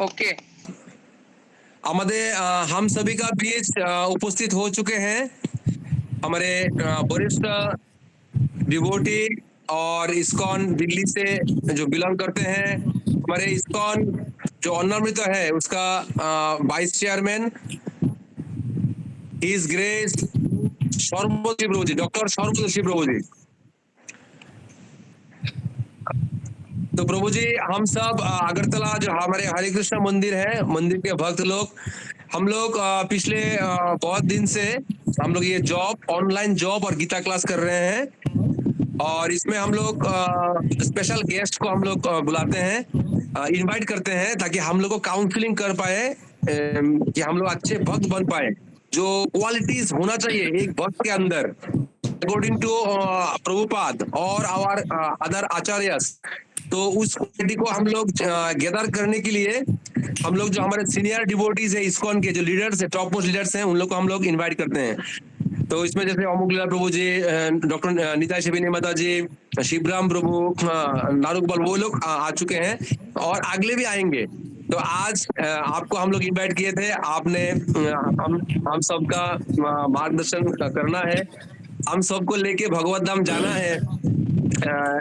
Okay. हमारे हम सभी का बीच उपस्थित हो चुके हैं हमारे वरिष्ठ डिवोटी और इस्कॉन दिल्ली से जो बिलोंग करते हैं। हमारे इस्कॉन जो अमृत है उसका वाइस चेयरमैन इज ग्रेस सौरभजी प्रभु जी, डॉक्टर सौरभजी प्रभु जी। तो प्रभु जी हम सब अगरतला जो हमारे हरे कृष्ण मंदिर है, मंदिर के भक्त लोग, हम लोग पिछले बहुत दिन से हम लोग ये जॉब ऑनलाइन जॉब और गीता क्लास कर रहे हैं। और इसमें हम लोग स्पेशल गेस्ट को हम लोग बुलाते हैं, इनवाइट करते हैं ताकि हम लोग को काउंसलिंग कर पाए, कि हम लोग अच्छे भक्त बन पाए। जो क्वालिटीज होना चाहिए एक भक्त के अंदर अकॉर्डिंग टू प्रभुपाद और आवर अदर आचार्यस। तो उस क्वालिटी को हम लोग गैदर करने के लिए हम लोग जो हमारे सीनियर डिवोटीज है इस्कॉन के जो लीडर्स है, टॉप मोस्ट लीडर्स हैं, उन लोग को हम लोग इनवाइट करते हैं। तो इसमें जैसे अमुक लीला प्रभु जी, डॉक्टर निताई शिविनी माता जी, शिवराम प्रभु, नारुगोपाल, वो लोग आ चुके हैं और अगले भी आएंगे। तो आज आपको हम लोग इनवाइट किए थे, आपने हम सबका मार्गदर्शन करना है, हम सबको लेके भगवत धाम जाना है।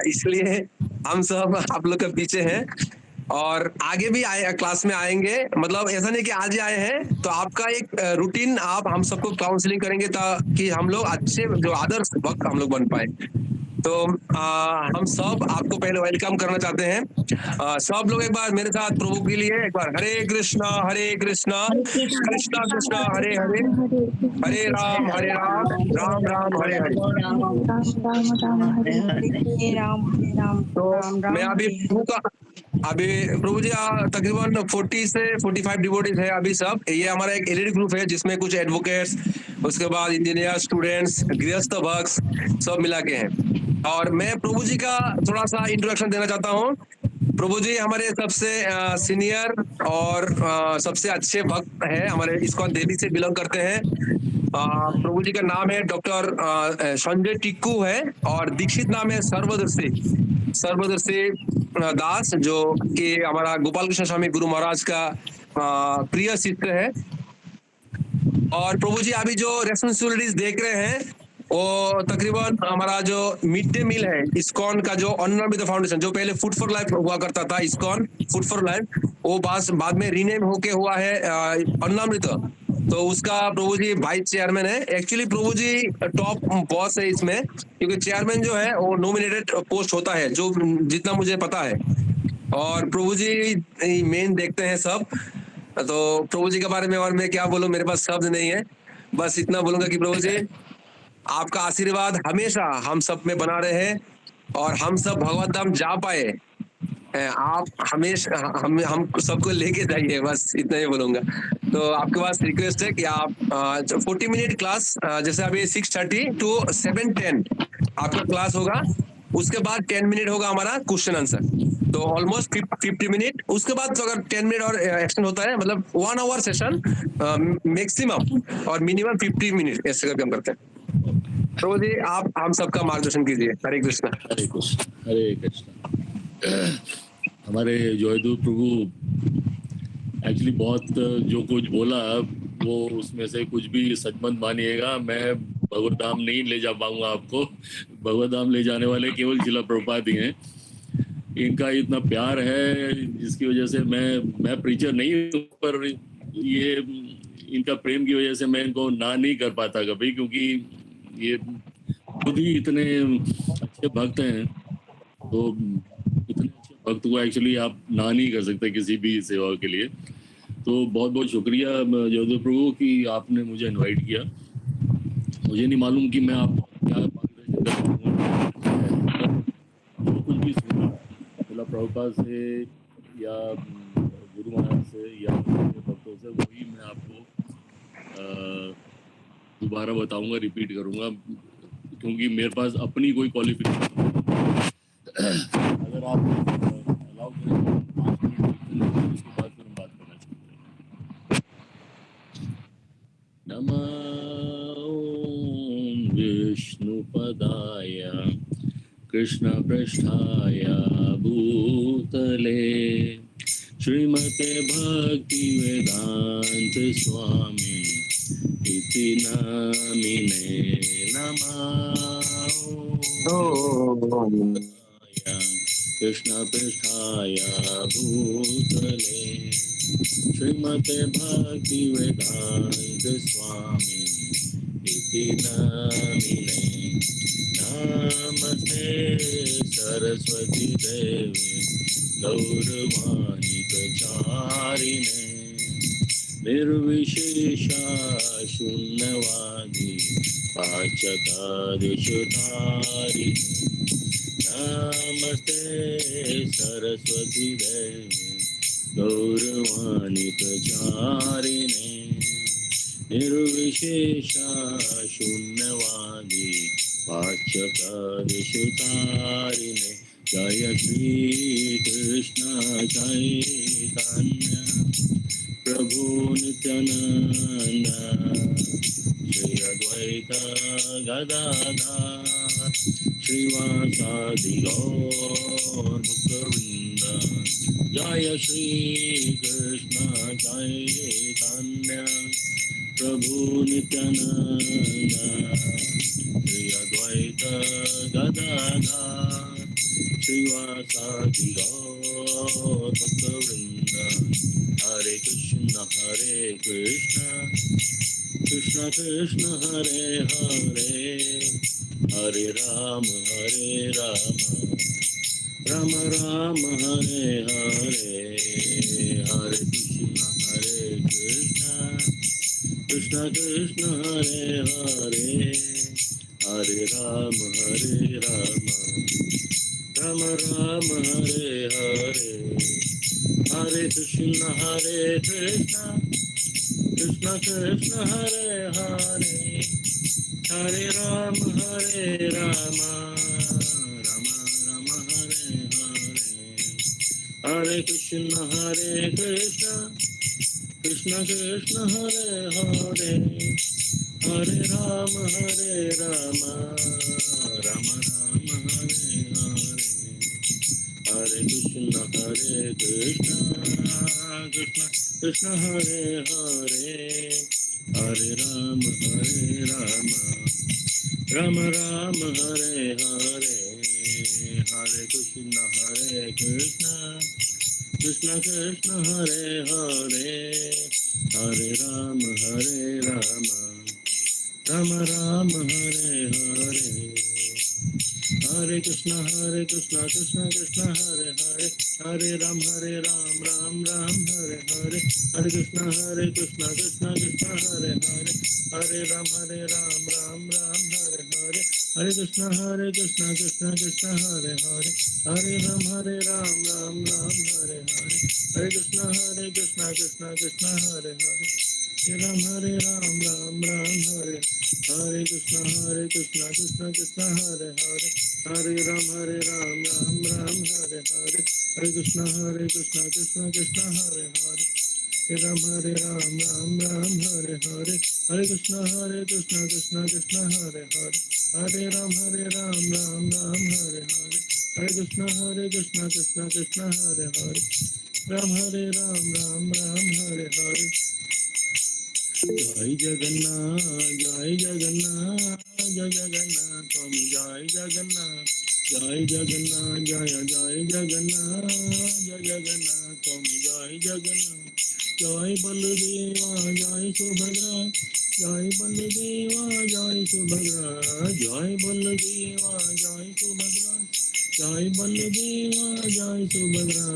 इसलिए हम सब आप लोग के पीछे हैं और आगे भी आए क्लास में आएंगे। मतलब ऐसा नहीं कि आज ही आए हैं, तो आपका एक रूटीन आप हम सबको काउंसलिंग करेंगे ताकि हम लोग अच्छे जो आदर्श भक्त हम लोग बन पाए। तो हम सब आपको पहले वेलकम करना चाहते हैं। सब लोग एक बार मेरे साथ प्रभु के लिए एक बार हरे कृष्णा कृष्णा कृष्णा कृष्णा हरे हरे, हरे राम राम राम हरे हरे। तो मैं अभी प्रभु का प्रभु जी तकरीबन 40 से 45 डिवोटीज है अभी सब। ये हमारा एक एलईडी ग्रुप है जिसमें कुछ एडवोकेट्स, उसके बाद इंजीनियर, स्टूडेंट्स, गृहस्थ भक्त सब मिला के हैं। और मैं प्रभु जी का थोड़ा सा इंट्रोडक्शन देना चाहता हूँ। प्रभु जी हमारे सबसे सीनियर और सबसे अच्छे भक्त है, हमारे इस्कॉन दिल्ली से बिलोंग करते हैं। प्रभु जी का नाम है डॉक्टर संजय टिक्कू है और दीक्षित नाम है सर्वदर्शी दास, जो कि हमारा गोपाल कृष्ण स्वामी गुरु महाराज का प्रिय शिष्य है। और प्रभु जी अभी जो रेस्पॉन्सिबिलिटीज देख रहे हैं वो तकरीबन हमारा जो मिड डे मील है इस्कॉन का, जो अन्नमृत फाउंडेशन, जो पहले फूड फॉर लाइफ हुआ करता था इस्कॉन फूड फॉर लाइफ, वो बाद में रीनेम होके हुआ है अन्नमृत। तो उसका प्रभु जी वाइस चेयरमैन है। एक्चुअली प्रभु जी टॉप बॉस है इसमें, क्योंकि चेयरमैन जो है वो नॉमिनेटेड पोस्ट होता है, जो जितना मुझे पता है। और प्रभु जी मेन देखते हैं सब। तो प्रभु जी के बारे में और मैं क्या बोलूं, मेरे पास शब्द नहीं है। बस इतना बोलूंगा कि प्रभु जी आपका आशीर्वाद हमेशा हम सब में बना रहे और हम सब भगवत धाम जा पाए। आप हमेशा हम सबको लेके जाइए, बस इतना ही बोलूंगा। तो आपके पास रिक्वेस्ट है कि आप 40 मिनट क्लास, जैसे अभी 6:30 to 7:10 आपका क्लास होगा। उसके बाद 10 मिनट होगा हमारा क्वेश्चन आंसर, तो ऑलमोस्ट 50 मिनट। उसके बाद तो अगर 10 मिनट और एक्सटेंड होता है, मतलब 1 आवर सेशन मैक्सिमम, और मिनिमम 50 मिनट ऐसे करके हम करते हैं। प्रभु जी आप हम सबका मार्गदर्शन कीजिए। हरे कृष्णा। हरे कृष्ण हरे कृष्ण। हमारे जयदूत प्रभु एक्चुअली बहुत जो कुछ बोला वो उसमें से कुछ भी सच मत मानिएगा। मैं भगवत धाम नहीं ले जा पाऊंगा आपको। भगवत धाम ले जाने वाले केवल जिला प्रभुपाद ही हैं। इनका इतना प्यार है जिसकी वजह से मैं प्रीचर नहीं हूं, पर ये इनका प्रेम की वजह से मैं इनको ना नहीं कर पाता कभी, क्योंकि ये खुद ही इतने अच्छे भक्त हैं। तो इतने अच्छे भक्त को एक्चुअली आप ना नहीं कर सकते किसी भी सेवा के लिए। तो बहुत बहुत शुक्रिया जगदीश प्रभु कि आपने मुझे इनवाइट किया। मुझे नहीं मालूम कि मैं आप क्या मार्गदर्शन कर सकूँ, जो कुछ भी सुना जिला प्रभुपाद से या गुरु महाराज से या भक्तों से, वही मैं आपको दोबारा बताऊंगा, रिपीट करूंगा, क्योंकि मेरे पास अपनी कोई क्वालिफिकेशन अगर आप अलाउ करें 5 मिनट, उसके बाद फिर हम बात करना चाहते हैं। नमो विष्णुपदाय कृष्ण पृष्ठाय भूतले श्रीमते भक्ति वेदांत स्वामी इति नामिने नमः। कृष्ण पृष्ठाय भूतले श्रीमते भक्ति वेदांत स्वामी इति नामिने नमस्ते सरस्वती देवी गौरवाणी प्रचारिणे निर्विशेषा शून्यवादी पाश्चात्यादिशुतारिणे नमस्ते सरस्वती देवी गौरवाणी प्रचारिणे निर्विशेषा शून्यवादी पाश्चात्यादिशुतारिणे जय श्री कृष्ण चैतन्य प्रभु नित्यानंद श्री अद्वैत गदाधर श्रीवासादि गौर भक्तवृंद जय श्री कृष्ण चैतन्य प्रभु नित्यानंद श्री अद्वैत गदाधर श्रीवासादि गौर भक्तवृंद हरे कृष्ण कृष्ण कृष्ण हरे हरे हरे राम राम राम हरे हरे हरे कृष्ण कृष्ण कृष्ण हरे हरे हरे राम राम राम हरे हरे हरे कृष्ण कृष्ण कृष्ण हरे हरे हरे राम राम राम हरे हरे हरे कृष्ण कृष्ण कृष्ण हरे हरे हरे राम राम राम हरे हरे हरे कृष्ण कृष्ण कृष्ण हरे हरे हरे राम राम राम हरे हरे हरे कृष्ण कृष्ण कृष्ण हरे हरे हरे राम राम राम हरे हरे हरे कृष्ण कृष्ण कृष्ण हरे हरे हरे राम राम राम हरे हरे हरे कृष्ण कृष्ण कृष्ण हरे हरे हरे राम राम राम हरे हरे हरे कृष्ण कृष्ण कृष्ण हरे हरे हरे राम राम राम हरे हरे हरे कृष्ण कृष्ण कृष्ण हरे हरे राम राम राम हरे हरे कृष्ण कृष्ण कृष्ण हरे हरे हरे राम राम राम हरे हरे हरे कृष्ण कृष्ण कृष्ण हरे हरे राम राम राम हरे हरे हरे कृष्ण कृष्ण कृष्ण हरे हरे हरे राम राम राम हरे हरे हरे कृष्ण कृष्ण कृष्ण हरे हरे राम राम राम हरे हरे जय जगन्नाथ जय जगन्नाथ स्वामी जय जगन्नाथ जय जगन्नाथ जय जगन्नाथ स्वामी जय जगन्नाथ जय बलदेवा जय सुभद्रा जय बलदेवा जय सुभद्रा जय बलदेवा जय सुभद्रा जय बलदेवा जय सुभद्रा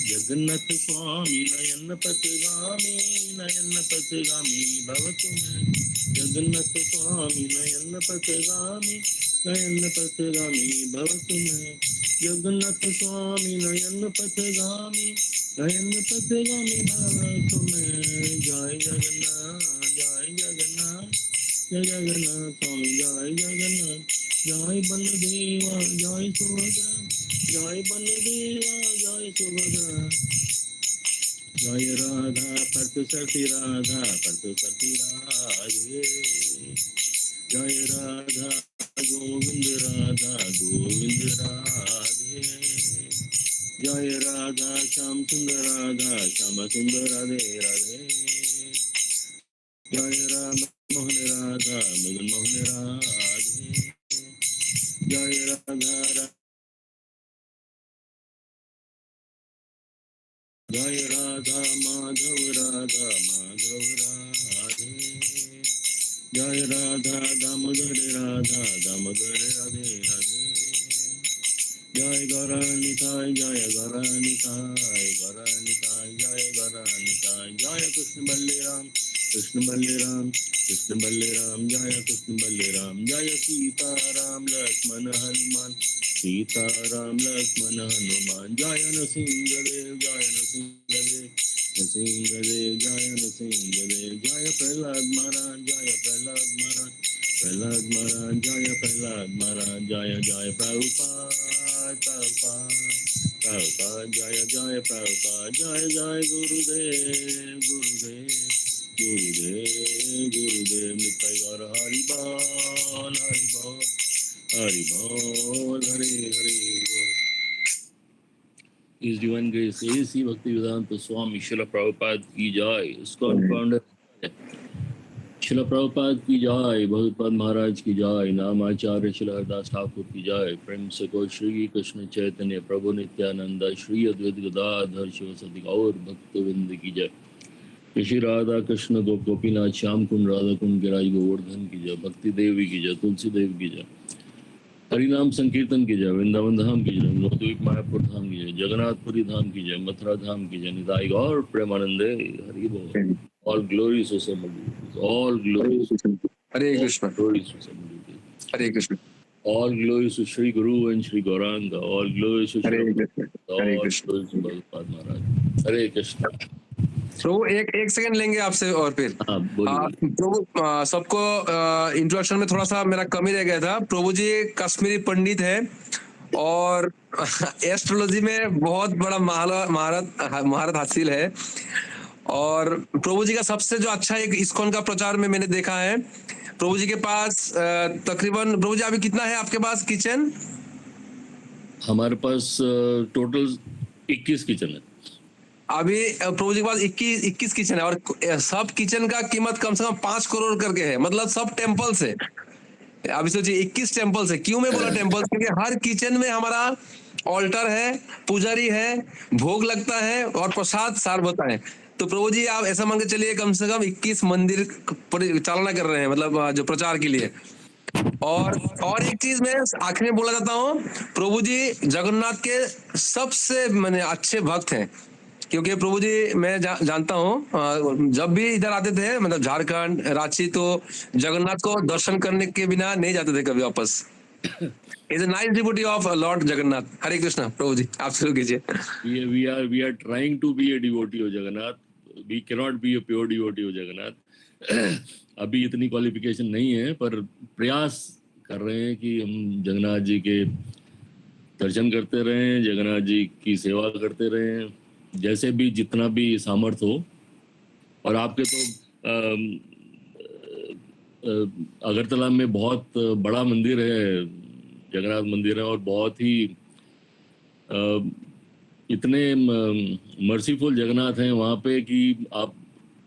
जगन्नाथ स्वामी नयन पथगामी भव तुम्हें जगन्नाथ स्वामी नयन पथगामी भव तुम्हें जगन्नाथ स्वामी नयन पथगामी भव तुम्हें जय जगन्नाथ स्वामी जय जगन्नाथ जय बलदेवा जय सुभद्रा जय बलदेवा जय सुभद्रा जय राधा पतु सती राधे जय राधा गोविंद राधे जय राधा श्याम सुंदर राधा श्याम सुंदर राधे राधे। जय राम मोहन राधा मदन मोहन राधे। जय राधा जय राधा माधव राधा माधव राधे। जय राधा दामोदर राधा दामोदर राधे राधे। जय गौरानिताय जय गौरानिताय गौरानिताय जय गौरानिताय। जय कृष्ण बल्लेराम कृष्ण बल्लेराम कृष्ण बल्लेराम। जय कृष्ण बल्लेराम। जय सीताराम लक्ष्मण हनुमान सीताराम लक्ष्मण हनुमान। जय नृसिंहदेव जय नृसिंहदेव नृसिंहदेव जय नृसिंहदेव। जय प्रहलाद महाराज जय प्रहलाद महाराज प्रहलाद महाराज जय प्रहलाद महाराज। जय जय प्रभुपाद प्रभुपाद प्रभुपाद जय जय प्रभुपाद। जय जय गुरुदेव गुरुदेव गुरुदेव गुरुदेव। निताय गौर हरि बोल हरि बोल हरि बोल हरे हरे बोल। His Divine Grace A.C. Bhaktivedanta Swami Srila Prabhupada की जय। ISKCON फाउंडर श्रील प्रभुपाद की जय। भगवत्पाद महाराज की जय। नामाचार्य श्री हरदास ठाकुर की जय। प्रेम से को श्री कृष्ण चैतन्य प्रभु नित्यानंद श्री अद्वैत गदाधर शिवसति गौर भक्तवृंद की जय। श्री राधा कृष्ण गोपीनाथ श्याम कुंड राधा कुंड गिराज गोवर्धन की जय। भक्ति देवी की जय। तुलसी देवी की जय। हरिनाम संकीर्तन की जय। वृंदावन धाम की जय। नवद्वीप मायापुर धाम की जय। जगन्नाथपुरी धाम की जय। मथुरा धाम की जय। निताई गौर प्रेमानंदे हरि बोल। All glories to somebody. All glories. Hare All Krishna glories to somebody. Hare Krishna All glories to Sri Guru and Sri Gauranga. All glories to Hare Sri Krishna Hare All Krishna. glories to Bhagavad Maharaj. Hare Krishna. प्रभु एक एक second लेंगे आपसे और फिर हाँ बोलिए बोलिए। प्रभु सबको इंट्रोडक्शन में थोड़ा सा मेरा कमी रह गया था। प्रभु जी कश्मीरी पंडित है और एस्ट्रोलॉजी में बहुत बड़ा महारत महारत हासिल है। और प्रभु जी का सबसे जो अच्छा एक इस्कॉन का प्रचार में मैंने देखा है, प्रभु जी के पास तकरीबन, प्रभु जी अभी कितना है आपके पास किचन? हमारे पास टोटल 21 किचन है। अभी प्रभु जी के पास 21 किचन है और सब किचन का कीमत कम से कम 5 करोड़ करके है। मतलब सब टेम्पल से। अभी सोचिए 21 टेम्पल से। क्यों मैं बोला टेम्पल? क्योंकि हर किचन में हमारा ऑल्टर है, पुजारी है, भोग लगता है और प्रसाद सार होता है। तो प्रभु जी आप ऐसा मान के चलिए कम से कम 21 मंदिर चालना कर रहे हैं, मतलब जो प्रचार के लिए। और एक चीज मैं आखिर में बोला जाता हूँ, प्रभु जी जगन्नाथ के सबसे मैंने अच्छे भक्त हैं। क्योंकि प्रभु जी मैं जानता हूँ जब भी इधर आते थे, मतलब झारखंड रांची, तो जगन्नाथ को दर्शन करने के बिना नहीं जाते थे कभी वापस। Is a nice devotee of lord Jagannath. Hare Krishna. Prabhu ji आप शुरू कीजिए। We are trying to be a devotee of Jagannath. We cannot be a pure devotee of Jagannath. अभी इतनी क्वालिफिकेशन नहीं है, पर प्रयास कर रहे हैं कि हम जगन्नाथ जी के दर्शन करते रहें, जगन्नाथ जी की सेवा करते रहें, जैसे भी जितना भी सामर्थ्य हो। और आपके तो अगरतला में बहुत बड़ा मंदिर है, जगन्नाथ मंदिर है, और बहुत ही इतने मर्सीफुल जगन्नाथ हैं वहाँ पे कि आप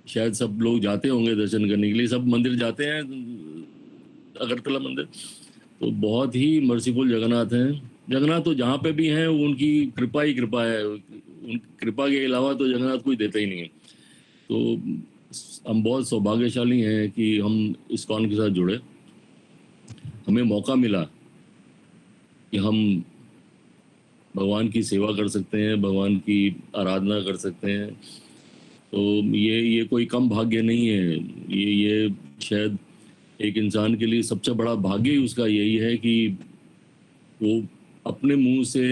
शायद सब लोग जाते होंगे दर्शन करने के लिए, सब मंदिर जाते हैं अगरतला मंदिर। तो बहुत ही मर्सीफुल जगन्नाथ हैं। जगन्नाथ तो जहाँ पे भी हैं उनकी कृपा ही कृपा है। उन कृपा के अलावा तो जगन्नाथ कोई देता ही नहीं है। तो हम बहुत सौभाग्यशाली हैं कि हम इस्कॉन के साथ जुड़े। हमें मौका मिला कि हम भगवान की सेवा कर सकते हैं, भगवान की आराधना कर सकते हैं। तो ये कोई कम भाग्य नहीं है। ये शायद एक इंसान के लिए सबसे बड़ा भाग्य ही उसका यही है कि वो अपने मुंह से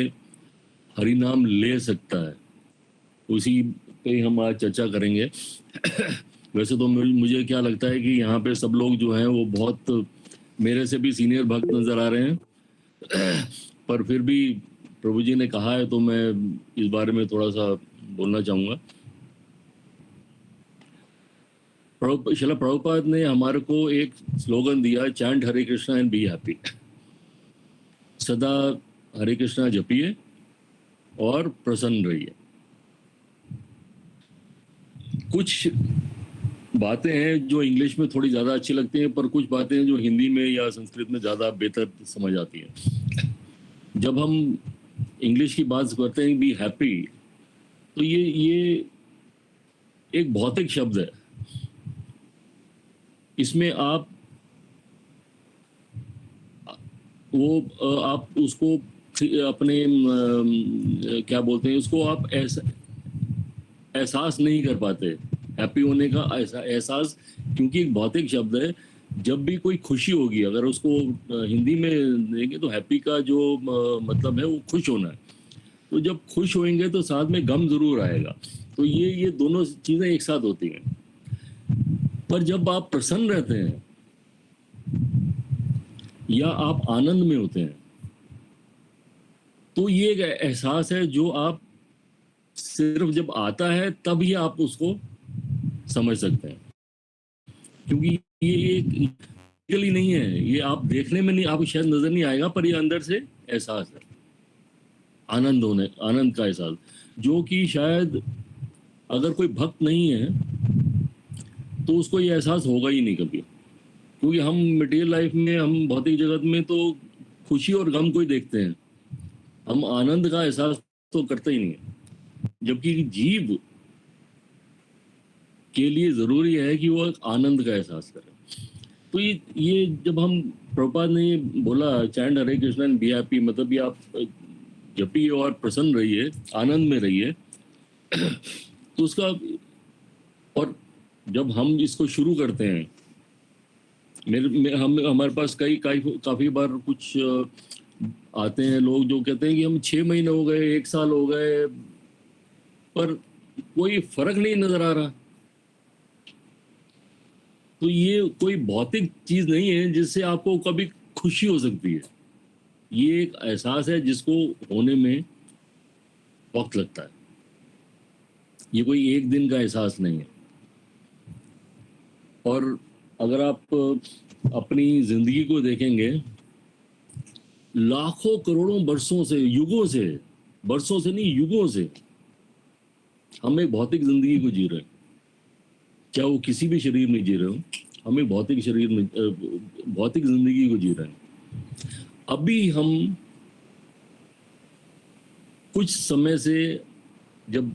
हरि नाम ले सकता है। उसी पे हम आज चर्चा करेंगे। वैसे तो मुझे क्या लगता है कि यहाँ पे सब लोग जो हैं वो बहुत मेरे से भी सीनियर भक्त नजर आ रहे हैं। पर फिर भी प्रभु जी ने कहा है तो मैं इस बारे में थोड़ा सा बोलना चाहूँगा। श्रील प्रभुपाद ने हमारे को एक स्लोगन दिया, chant Hare Krishna and be happy. सदा हरे कृष्णा जपिए और प्रसन्न रहिए। कुछ बातें हैं जो इंग्लिश में थोड़ी ज़्यादा अच्छी लगती हैं, पर कुछ बातें हैं जो हिंदी में या संस्कृत में ज़्यादा बेहतर समझ आती हैं। जब हम इंग्लिश की बात करते हैं बी हैप्पी, तो ये एक भौतिक शब्द है। इसमें आप आप उसको अपने क्या बोलते हैं उसको, आप एहसास नहीं कर पाते हैप्पी होने का एहसास, क्योंकि एक भौतिक शब्द है। जब भी कोई खुशी होगी, अगर उसको हिंदी में देंगे तो हैप्पी का जो मतलब है वो खुश होना है। तो जब खुश होंगे तो साथ में गम जरूर आएगा। तो ये दोनों चीजें एक साथ होती हैं। पर जब आप प्रसन्न रहते हैं या आप आनंद में होते हैं, तो ये एक एहसास है जो आप सिर्फ जब आता है तब ही आप उसको समझ सकते हैं। क्योंकि ये एक नहीं है, ये आप देखने में नहीं, आपको शायद नजर नहीं आएगा, पर ये अंदर से एहसास है, आनंद का एहसास, जो कि शायद अगर कोई भक्त नहीं है तो उसको ये एहसास होगा ही नहीं कभी। क्योंकि हम मटेरियल लाइफ में, हम भौतिक जगत में तो खुशी और गम को ही देखते हैं, हम आनंद का एहसास तो करते ही नहीं है। जबकि जीव के लिए जरूरी है कि वो आनंद का एहसास करे। तो ये जब हम, प्रभुपाद ने बोला chant Hare Krishna and be happy, मतलब ये आप जपिए और प्रसन्न रहिए, आनंद में रहिए। तो उसका, और जब हम इसको शुरू करते हैं, हमारे पास काफ़ी बार कुछ आते हैं लोग जो कहते हैं कि हम 6 महीने हो गए, 1 साल हो गए, पर कोई फर्क नहीं नजर आ रहा। तो ये कोई भौतिक चीज नहीं है जिससे आपको कभी खुशी हो सकती है। ये एक एहसास है जिसको होने में वक्त लगता है। ये कोई एक दिन का एहसास नहीं है। और अगर आप अपनी जिंदगी को देखेंगे, लाखों करोड़ों वर्षों से, युगों से, वर्षों से नहीं युगों से हम एक भौतिक जिंदगी को जी रहे हैं। चाहे वो किसी भी शरीर में जी रहे हो, हम एक भौतिक शरीर में, भौतिक जिंदगी को जी रहे हैं। अभी हम कुछ समय से जब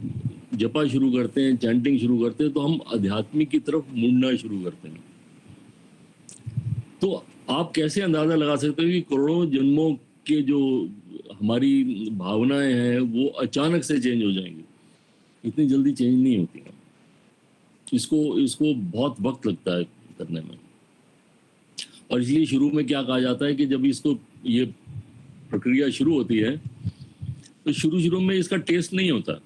जपा शुरू करते हैं, चैंटिंग शुरू करते हैं, तो हम आध्यात्मिक की तरफ मुड़ना शुरू करते हैं। तो आप कैसे अंदाजा लगा सकते हो कि करोड़ों जन्मों के जो हमारी भावनाएं हैं वो अचानक से चेंज हो जाएंगी? इतनी जल्दी चेंज नहीं होती है। इसको बहुत वक्त लगता है करने में। और इसलिए शुरू में क्या कहा जाता है कि जब इसको, ये प्रक्रिया शुरू होती है, तो शुरू में इसका टेस्ट नहीं होता।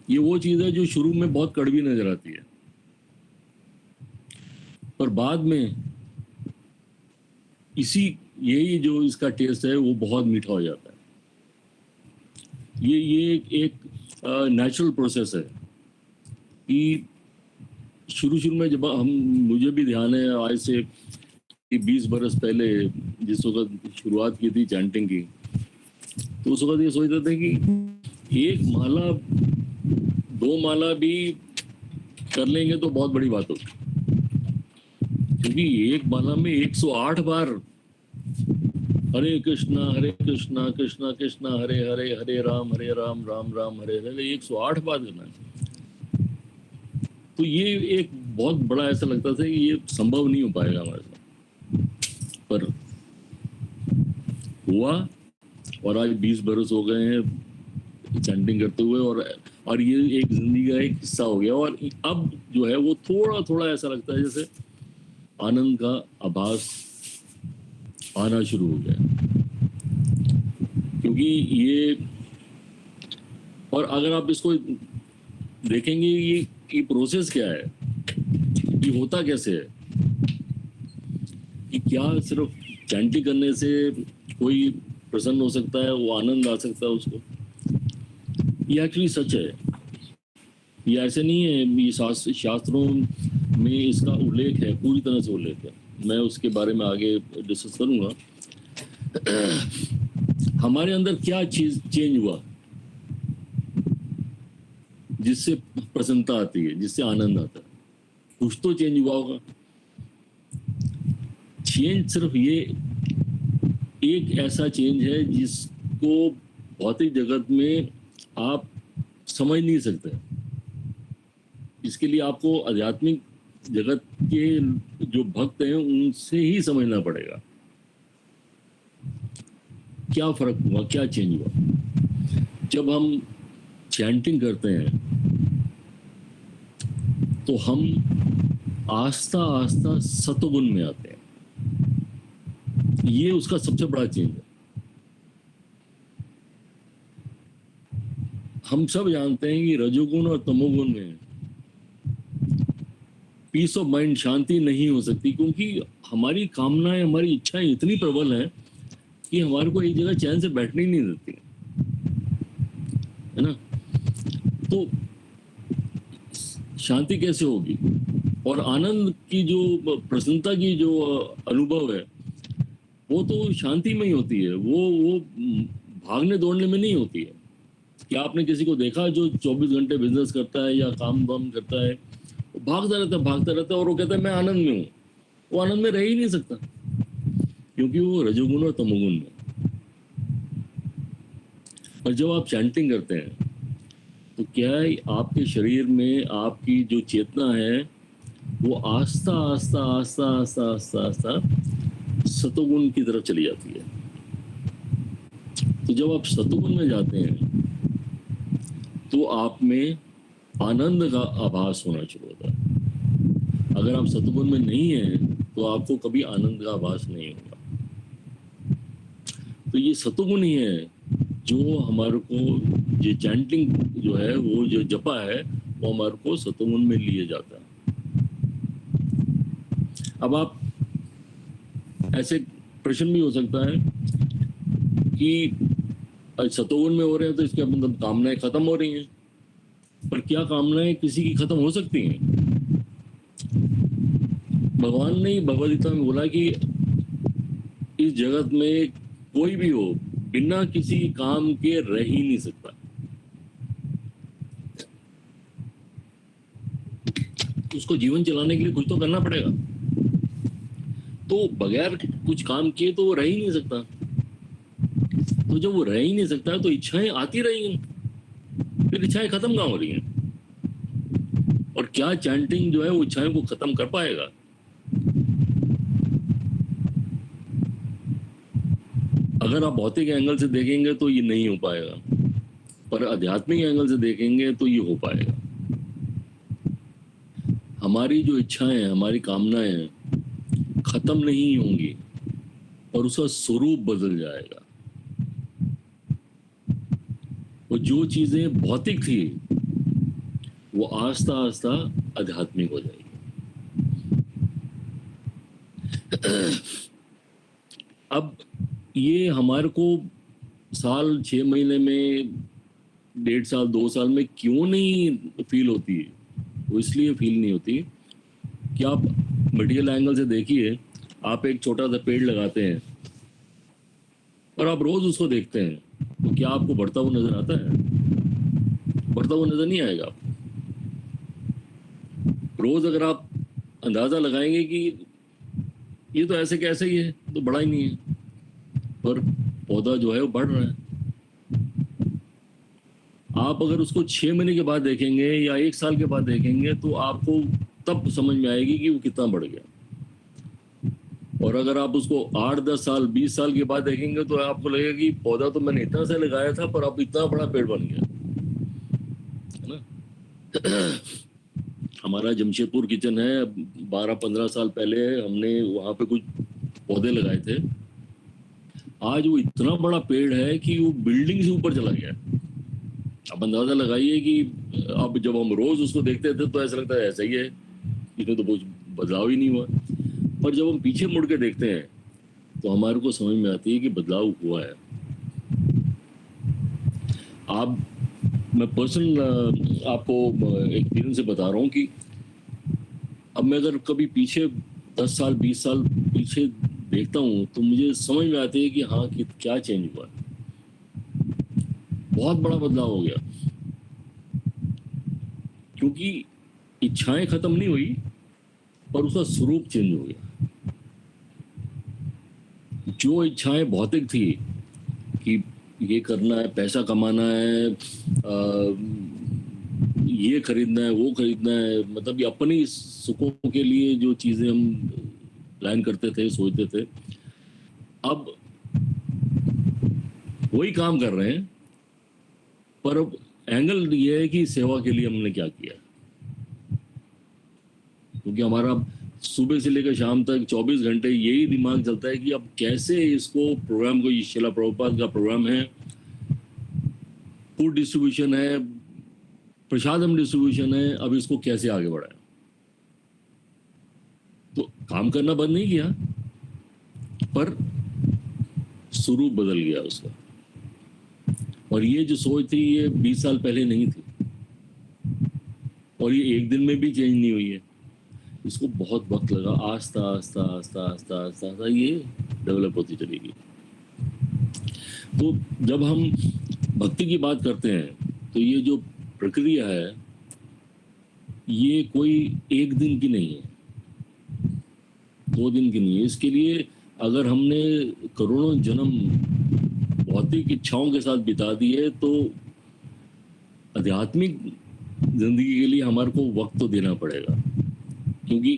ये वो चीज़ है जो शुरू में बहुत कड़वी नजर आती है, पर बाद में यही जो इसका टेस्ट है वो बहुत मीठा हो जाता है। ये एक नेचुरल प्रोसेस है कि शुरू में जब मुझे भी ध्यान है, आज से 20 बरस पहले जिस वक्त शुरुआत की थी चैंटिंग की, तो उस वक्त ये सोचते थे कि 1 माला 2 माला भी कर लेंगे तो बहुत बड़ी बात होगी। क्योंकि 1 माला में 108 बार हरे कृष्णा कृष्णा कृष्णा हरे हरे, हरे राम राम राम हरे हरे, 108 बार करना है। तो ये एक बहुत बड़ा, ऐसा लगता था कि ये संभव नहीं हो पाएगा हमारे साथ, पर हुआ। और आज 20 बरस हो गए हैं चैंटिंग करते हुए, और ये एक जिंदगी का एक हिस्सा हो गया। और अब जो है वो थोड़ा ऐसा लगता है जैसे आनंद का आभास आना शुरू हो गया। क्योंकि ये, और अगर आप इसको देखेंगे ये प्रोसेस क्या है, ये होता कैसे है, कि क्या सिर्फ चैंटिंग करने से कोई प्रसन्न हो सकता है, वो आनंद आ सकता है उसको? ये एक्चुअली सच है। ये ऐसे नहीं है। ये शास्त्रों में इसका उल्लेख है, पूरी तरह से उल्लेख है। मैं उसके बारे में आगे डिस्कस करूंगा। हमारे अंदर क्या चीज चेंज हुआ जिससे प्रसन्नता आती है, जिससे आनंद आता है? कुछ तो चेंज हुआ होगा। चेंज सिर्फ ये एक ऐसा चेंज है जिसको भौतिक जगत में आप समझ नहीं सकते। इसके लिए आपको आध्यात्मिक जगत के जो भक्त हैं उनसे ही समझना पड़ेगा क्या फर्क हुआ, क्या चेंज हुआ। जब हम चैंटिंग करते हैं तो हम आस्ता आस्ता सतोगुण में आते हैं। ये उसका सबसे बड़ा चेंज है। हम सब जानते हैं कि रजोगुण और तमोगुण में पीस ऑफ माइंड, शांति नहीं हो सकती, क्योंकि हमारी कामनाएं, हमारी इच्छाएं इतनी प्रबल हैं कि हमारे को एक जगह चैन से बैठने ही नहीं देती है ना। तो शांति कैसे होगी? और आनंद की जो प्रसन्नता की जो अनुभव है वो तो शांति में ही होती है। वो भागने दौड़ने में नहीं होती है। क्या आपने किसी को देखा जो 24 घंटे बिजनेस करता है या काम वाम करता है, वो भागता रहता है और वो कहता है मैं आनंद में हूँ? वो आनंद में रह ही नहीं सकता, क्योंकि वो रजोगुण और तमोगुण में। और जब आप चैंटिंग करते हैं तो क्या है, आपके शरीर में आपकी जो चेतना है वो आस्ता आस्ता आस्ता आस्ता आस्ता आस्ता सतोगुण की तरफ चली जाती है। तो जब आप सतोगुण में जाते हैं तो आप में आनंद का आभास होना शुरू होता है। अगर आप सतोगुण में नहीं हैं तो आपको कभी आनंद का आभास नहीं होगा। तो ये सतोगुण ही है जो हमारे को, ये चैंटिंग जो है, वो जो जपा है, वो हमारे को सतोगुण में लिए जाता है। अब आप ऐसे प्रश्न भी हो सकता है कि सतोगुण में हो रहे हैं तो इसके मतलब कामनाएं खत्म हो रही हैं। पर क्या कामनाएं किसी की खत्म हो सकती हैं? भगवान ने भगवद गीता में बोला कि इस जगत में कोई भी हो बिना किसी काम के रह ही नहीं सकता। उसको जीवन चलाने के लिए कुछ तो करना पड़ेगा। तो बगैर कुछ काम किए तो वो रह ही नहीं सकता। तो जब वो रह ही नहीं सकता तो इच्छाएं आती रहेंगी, फिर इच्छाएं खत्म कहाँ हो रही हैं? और क्या चैंटिंग जो है वो इच्छाओं को खत्म कर पाएगा? अगर आप भौतिक एंगल से देखेंगे तो ये नहीं हो पाएगा, पर आध्यात्मिक एंगल से देखेंगे तो ये हो पाएगा। हमारी जो इच्छाएं हैं, हमारी कामनाएं हैं, खत्म नहीं होंगी और उसका स्वरूप बदल जाएगा। और जो चीजें भौतिक थी वो आस्ता आस्ता आध्यात्मिक हो जाएगी। अब ये हमारे को साल 6 महीने में, 1.5 साल 2 साल में क्यों नहीं फील होती है? वो इसलिए फील नहीं होती कि आप मटेरियल एंगल से देखिए। आप एक छोटा सा पेड़ लगाते हैं और आप रोज उसको देखते हैं, तो क्या आपको बढ़ता हुआ नजर आता है? बढ़ता हुआ नजर नहीं आएगा। रोज अगर आप अंदाजा लगाएंगे कि ये तो ऐसे कैसे ही है, तो बड़ा ही नहीं है, पर पौधा जो है वो बढ़ रहा है। आप अगर उसको 6 महीने के बाद देखेंगे या 1 साल के बाद देखेंगे तो आपको तब समझ में आएगी कि वो कितना बढ़ गया। और अगर आप उसको 8, 10 साल, 20 साल के बाद देखेंगे तो आपको लगेगा कि पौधा तो मैंने इतना सा लगाया था पर अब इतना बड़ा पेड़ बन गया, है ना। हमारा जमशेदपुर किचन है, 12-15 साल पहले हमने वहां पे कुछ पौधे लगाए थे। आज वो इतना बड़ा पेड़ है कि वो बिल्डिंग से ऊपर चला गया। अब अंदाजा लगाइए कि अब जब हम रोज उसको देखते थे तो ऐसा लगता है ऐसा ही है, इसमें तो कुछ बदलाव ही नहीं हुआ। पर जब हम पीछे मुड़ के देखते हैं तो हमारे को समझ में आती है कि बदलाव हुआ है। मैं पर्सनल आपको एक्सपीरियंस से बता रहा हूँ कि अब मैं अगर कभी पीछे 10 साल 20 साल पीछे देखता हूँ तो मुझे समझ में आती है कि हाँ कि क्या चेंज हुआ है। बहुत बड़ा बदलाव हो गया, क्योंकि इच्छाएं खत्म नहीं हुई पर उसका स्वरूप चेंज हो गया। जो इच्छाएं भौतिक थी कि ये करना है, पैसा कमाना है, ये खरीदना है, वो खरीदना है, मतलब ये अपनी सुखों के लिए जो चीजें हम प्लान करते थे, सोचते थे, अब वही काम कर रहे हैं, पर अब एंगल ये है कि सेवा के लिए हमने क्या किया। क्योंकि हमारा सुबह से लेकर शाम तक 24 घंटे यही दिमाग चलता है कि अब कैसे इसको प्रोग्राम को, ये शिला प्रभुपाद का प्रोग्राम है, फूड डिस्ट्रीब्यूशन है, प्रसादम डिस्ट्रीब्यूशन है, अब इसको कैसे आगे बढ़ाएं। तो काम करना बंद नहीं किया, पर स्वरूप बदल गया उसका। और ये जो सोच थी ये 20 साल पहले नहीं थी, और ये एक दिन में भी चेंज नहीं हुई है। इसको बहुत वक्त लगा, आस्ता आस्ता आस्ता आस्ता आस्ता आस्ता ये डेवलप होती चलेगी। तो जब हम भक्ति की बात करते हैं तो ये जो प्रक्रिया है ये कोई एक दिन की नहीं है, 2 दिन की नहीं है। इसके लिए अगर हमने करोड़ों जन्म भौतिक इच्छाओं के साथ बिता दिए तो आध्यात्मिक जिंदगी के लिए हमारे को वक्त तो देना पड़ेगा, क्योंकि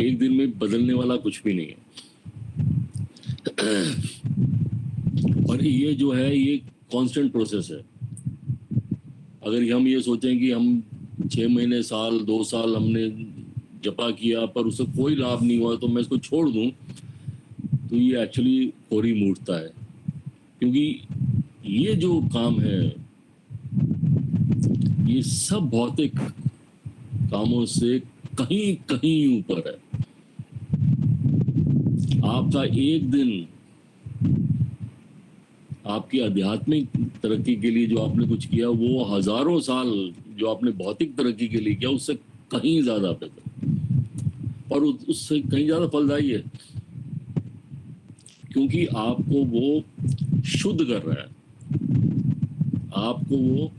एक दिन में बदलने वाला कुछ भी नहीं है। और ये जो है ये कांस्टेंट प्रोसेस है। अगर हम ये सोचें कि हम 6 महीने, साल, 2 साल हमने जपा किया पर उससे कोई लाभ नहीं हुआ तो मैं इसको छोड़ दूं, तो ये एक्चुअली कोरी मूर्खता है। क्योंकि ये जो काम है ये सब भौतिक कामों से कहीं कहीं ऊपर है। आपका एक दिन आपकी आध्यात्मिक तरक्की के लिए जो आपने कुछ किया वो हजारों साल जो आपने भौतिक तरक्की के लिए किया उससे कहीं ज्यादा बेहतर और उससे कहीं ज्यादा फलदायी है, क्योंकि आपको वो शुद्ध कर रहा है, आपको वो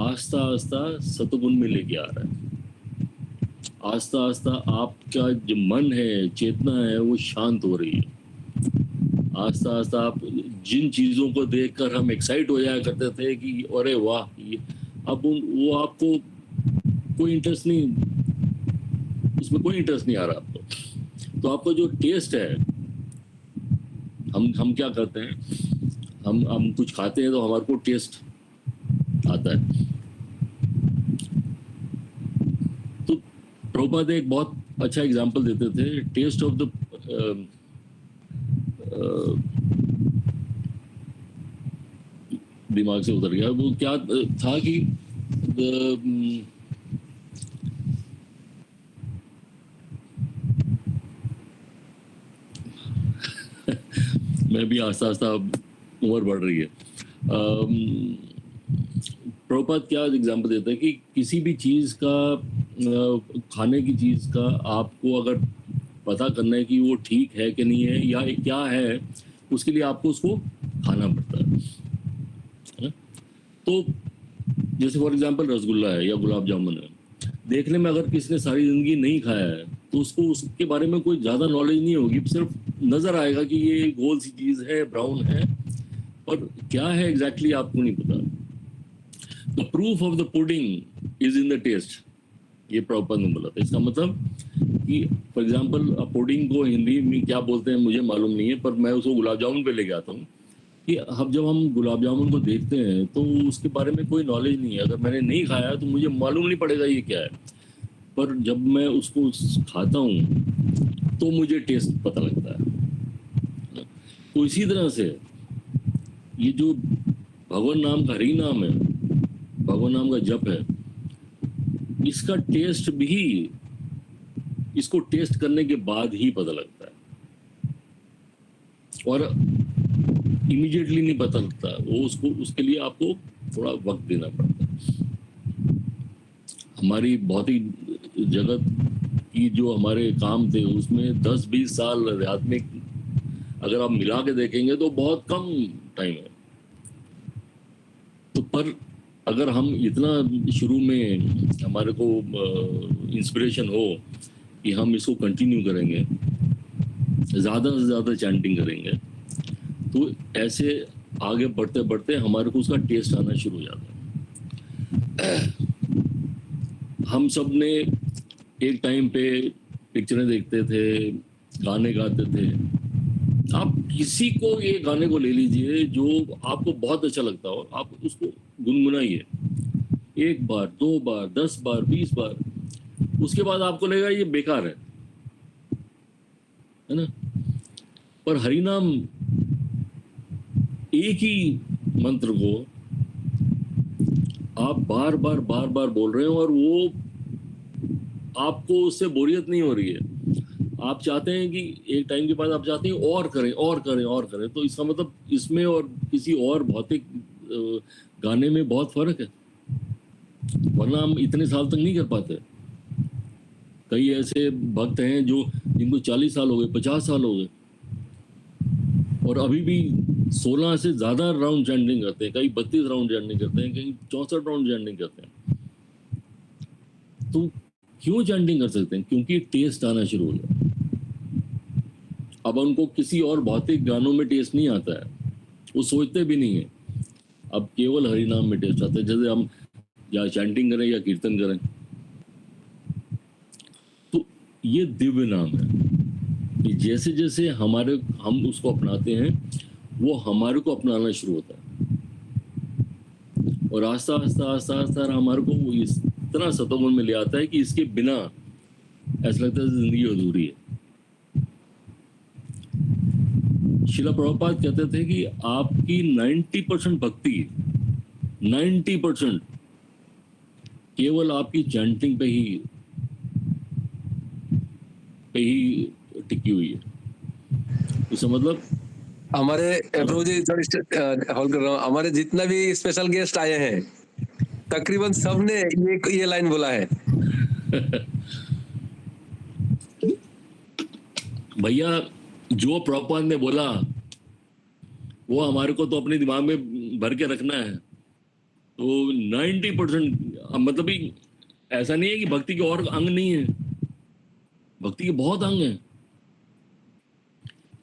आस्ता आस्ता सतगुण में लेके आ रहा है। आस्ता आस्ता आपका जो मन है, चेतना है, वो शांत हो रही है। आस्ता आस्ता आप जिन चीजों को देखकर हम एक्साइट हो जाया करते थे कि अरे वाह, अब वो आपको कोई इंटरेस्ट नहीं, उसमें कोई इंटरेस्ट नहीं आ रहा आपको। तो आपका जो टेस्ट है, हम क्या करते हैं, हम कुछ खाते हैं तो हमारे को टेस्ट आता है। तो प्रभुपाद एक बहुत अच्छा एग्जांपल देते थे, टेस्ट ऑफ द दिमाग से उतर गया, वो क्या था कि मैं भी आस्ता आस्ता उम्र बढ़ रही है। प्रभुपाद क्या एग्जांपल देता है कि किसी भी चीज का, खाने की चीज का आपको अगर पता करना है कि वो ठीक है कि नहीं है या क्या है, उसके लिए आपको उसको खाना पड़ता है। तो जैसे फॉर एग्जांपल रसगुल्ला है या गुलाब जामुन है, देखने में अगर किसी ने सारी जिंदगी नहीं खाया है तो उसको उसके बारे में कोई ज्यादा नॉलेज नहीं होगी, सिर्फ नजर आएगा कि ये गोल सी चीज है, ब्राउन है, पर क्या है एग्जैक्टली आपको नहीं पता। The proof of the pudding is in the test, ये प्रभुपाद ने बोला था। इसका मतलब कि फॉर एग्जांपल पुडिंग को हिंदी में क्या बोलते हैं मुझे मालूम नहीं है, पर मैं उसको गुलाब जामुन पे लेके आता हूँ कि अब जब हम गुलाब जामुन को देखते हैं तो उसके बारे में कोई नॉलेज नहीं है। अगर मैंने नहीं खाया तो मुझे मालूम नहीं पड़ेगा ये क्या है, पर जब मैं उसको खाता हूँ तो मुझे टेस्ट पता लगता है। तो इसी तरह से ये जो भगवान नाम का हरि नाम है, भगवान नाम का जप है, इसका टेस्ट भी इसको टेस्ट करने के बाद ही पता लगता है, और इमीडिएटली नहीं पता लगता वो, उसको उसके लिए आपको थोड़ा वक्त देना पड़ता है। हमारी भौतिक जगत की जो हमारे काम थे उसमें 10-20 साल आध्यात्मिक अगर आप मिला के देखेंगे तो बहुत कम टाइम है। तो पर अगर हम इतना शुरू में हमारे को इंस्पिरेशन हो कि हम इसको कंटिन्यू करेंगे, ज़्यादा से ज़्यादा चैंटिंग करेंगे, तो ऐसे आगे बढ़ते बढ़ते हमारे को उसका टेस्ट आना शुरू हो जाता है। हम सब ने एक टाइम पे पिक्चरें देखते थे, गाने गाते थे। आप किसी को ये गाने को ले लीजिए जो आपको बहुत अच्छा लगता हो, आप उसको गुनगुनाइए 1 बार, 2 बार, 10 बार, 20 बार, उसके बाद आपको लगेगा ये बेकार है ना। पर हरिनाम एक ही मंत्र को आप बार बार बोल रहे हो और वो आपको उससे बोरियत नहीं हो रही है। आप चाहते हैं कि एक टाइम के बाद आप चाहते हैं और करें और करें और करें। तो इसका मतलब इसमें और किसी और भौतिक गाने में बहुत फर्क है, वरना हम इतने साल तक नहीं कर पाते। कई ऐसे भक्त हैं जो जिनको 40 साल हो गए, 50 साल हो गए और अभी भी 16 से ज़्यादा राउंड चैंटिंग करते हैं, कई 32 राउंड चैंटिंग करते हैं, कई 64 राउंड चैंटिंग करते हैं। तो क्यों चैंटिंग कर सकते हैं? क्योंकि टेस्ट आना शुरू हो गया। अब उनको किसी और भौतिक गानों में टेस्ट नहीं आता है, वो सोचते भी नहीं है। अब केवल हरिनाम में टेस्ट आता है। जैसे हम या चैंटिंग करें या कीर्तन करें, तो ये दिव्य नाम है कि जैसे जैसे हम उसको अपनाते हैं, वो हमारे को अपनाना शुरू होता है और आस्ता आस्ता हमारे को वो इस तरह सतोगुण में ले आता है कि इसके बिना ऐसा लगता है जिंदगी अधूरी है। शिला प्रभुपाद कहते थे कि आपकी 90% भक्ति, 90% केवल आपकी चैंटिंग पे ही टिकी हुई है। इसका मतलब हमारे प्रभु जी हॉल कर रहा हूँ, हमारे जितना भी स्पेशल गेस्ट आए हैं तकरीबन सबने ये लाइन बोला है। भैया जो प्रभुपाद ने बोला वो हमारे को तो अपने दिमाग में भर के रखना है। तो 90% मतलब ही ऐसा नहीं है कि भक्ति के और अंग नहीं है, भक्ति के बहुत अंग हैं,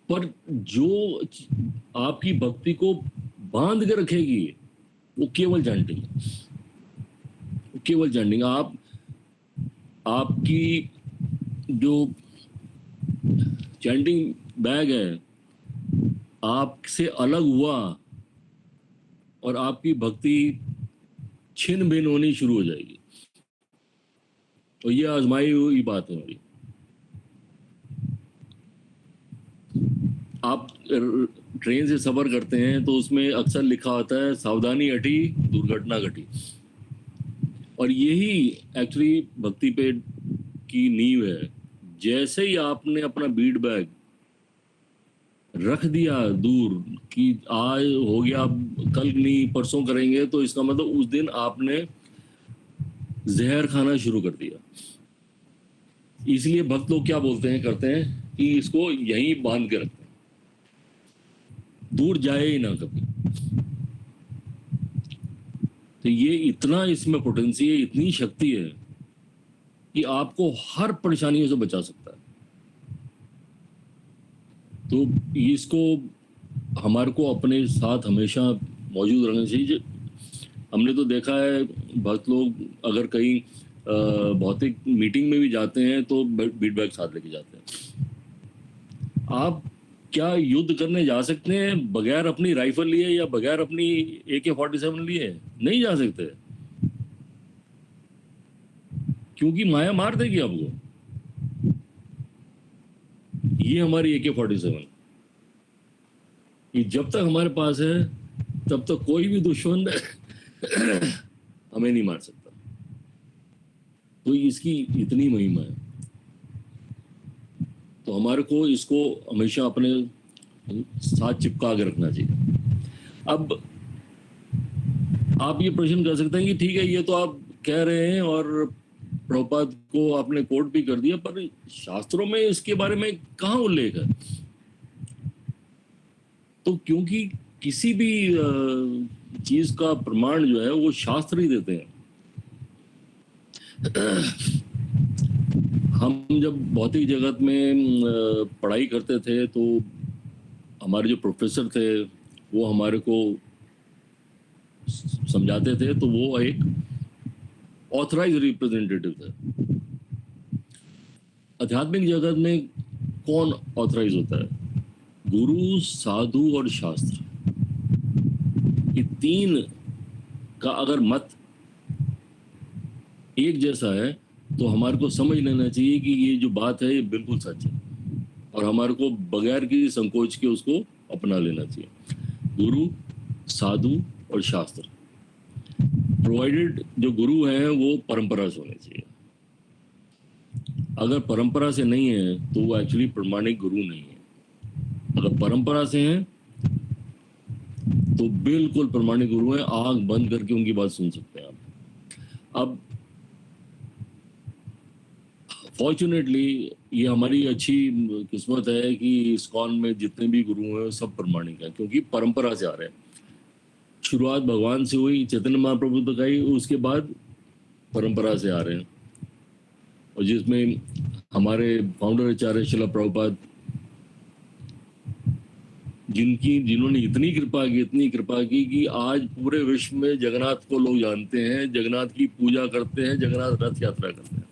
पर जो आपकी भक्ति को बांध के रखेगी वो केवल चैंटिंग, केवल चैंटिंग। आपकी जो चैंटिंग बैग है आपसे अलग हुआ और आपकी भक्ति छिन भिन होनी शुरू हो जाएगी। और ये आजमाई हुई बात है हमारी। आप ट्रेन से सफर करते हैं तो उसमें अक्सर लिखा होता है सावधानी हटी दुर्घटना घटी, और यही एक्चुअली भक्ति पे की नींव है। जैसे ही आपने अपना बीड बैग रख दिया दूर कि आज हो गया, कल नहीं परसों करेंगे, तो इसका मतलब उस दिन आपने जहर खाना शुरू कर दिया। इसलिए भक्त लोग क्या बोलते हैं, करते हैं कि इसको यहीं बांध के रखते हैं, दूर जाए ही ना कभी। तो ये इतना इसमें पोटेंसी है, इतनी शक्ति है कि आपको हर परेशानियों से बचा सकता है। तो इसको हमारे को अपने साथ हमेशा मौजूद रहना चाहिए। हमने तो देखा है भक्त लोग अगर कहीं भौतिक मीटिंग में भी जाते हैं तो बीट बैग साथ लेके जाते हैं। आप क्या युद्ध करने जा सकते हैं बगैर अपनी राइफल लिए या बगैर अपनी AK-47 लिए? नहीं जा सकते, क्योंकि माया मार देगी आपको। ये हमारी AK-47, ये जब तक हमारे पास है तब तक कोई भी दुश्मन हमें नहीं मार सकता। तो इसकी इतनी महिमा है, तो हमारे को इसको हमेशा अपने साथ चिपका के रखना चाहिए। अब आप ये प्रश्न कर सकते हैं कि ठीक है, ये तो आप कह रहे हैं और प्रभुपाद को आपने कोट भी कर दिया, पर शास्त्रों में इसके बारे में कहाँ उल्लेख है? तो क्योंकि किसी भी चीज का प्रमाण जो है वो शास्त्र ही देते हैं। हम जब भौतिक जगत में पढ़ाई करते थे तो हमारे जो प्रोफेसर थे वो हमारे को समझाते थे, तो वो एक ऑथराइज रिप्रेजेंटेटिव थे। आध्यात्मिक जगत में कौन ऑथराइज होता है? गुरु, साधु और शास्त्र। ये तीन का अगर मत एक जैसा है तो हमारे को समझ लेना चाहिए कि ये जो बात है ये बिल्कुल सच है, और हमारे को बगैर किसी संकोच के उसको अपना लेना चाहिए। गुरु, साधु और शास्त्र, प्रोवाइडेड जो गुरु हैं वो परंपरा से होने चाहिए। अगर परंपरा से नहीं है तो वो एक्चुअली प्रमाणिक गुरु नहीं है। अगर परंपरा से हैं तो बिल्कुल प्रमाणिक गुरु हैं, आंख बंद करके उनकी बात सुन सकते हैं आप। अब फॉर्चुनेटली ये हमारी अच्छी किस्मत है कि इस्कॉन में जितने भी गुरु हैं सब प्रमाणिक हैं, क्योंकि परंपरा से आ रहे हैं। शुरुआत भगवान से हुई, चैतन्य महाप्रभु तक आई, उसके बाद परंपरा से आ रहे हैं, और जिसमें हमारे फाउंडर आचार्य श्रील प्रभुपाद जिन्होंने इतनी कृपा की कि आज पूरे विश्व में जगन्नाथ को लोग जानते हैं, जगन्नाथ की पूजा करते हैं, जगन्नाथ रथ यात्रा करते हैं।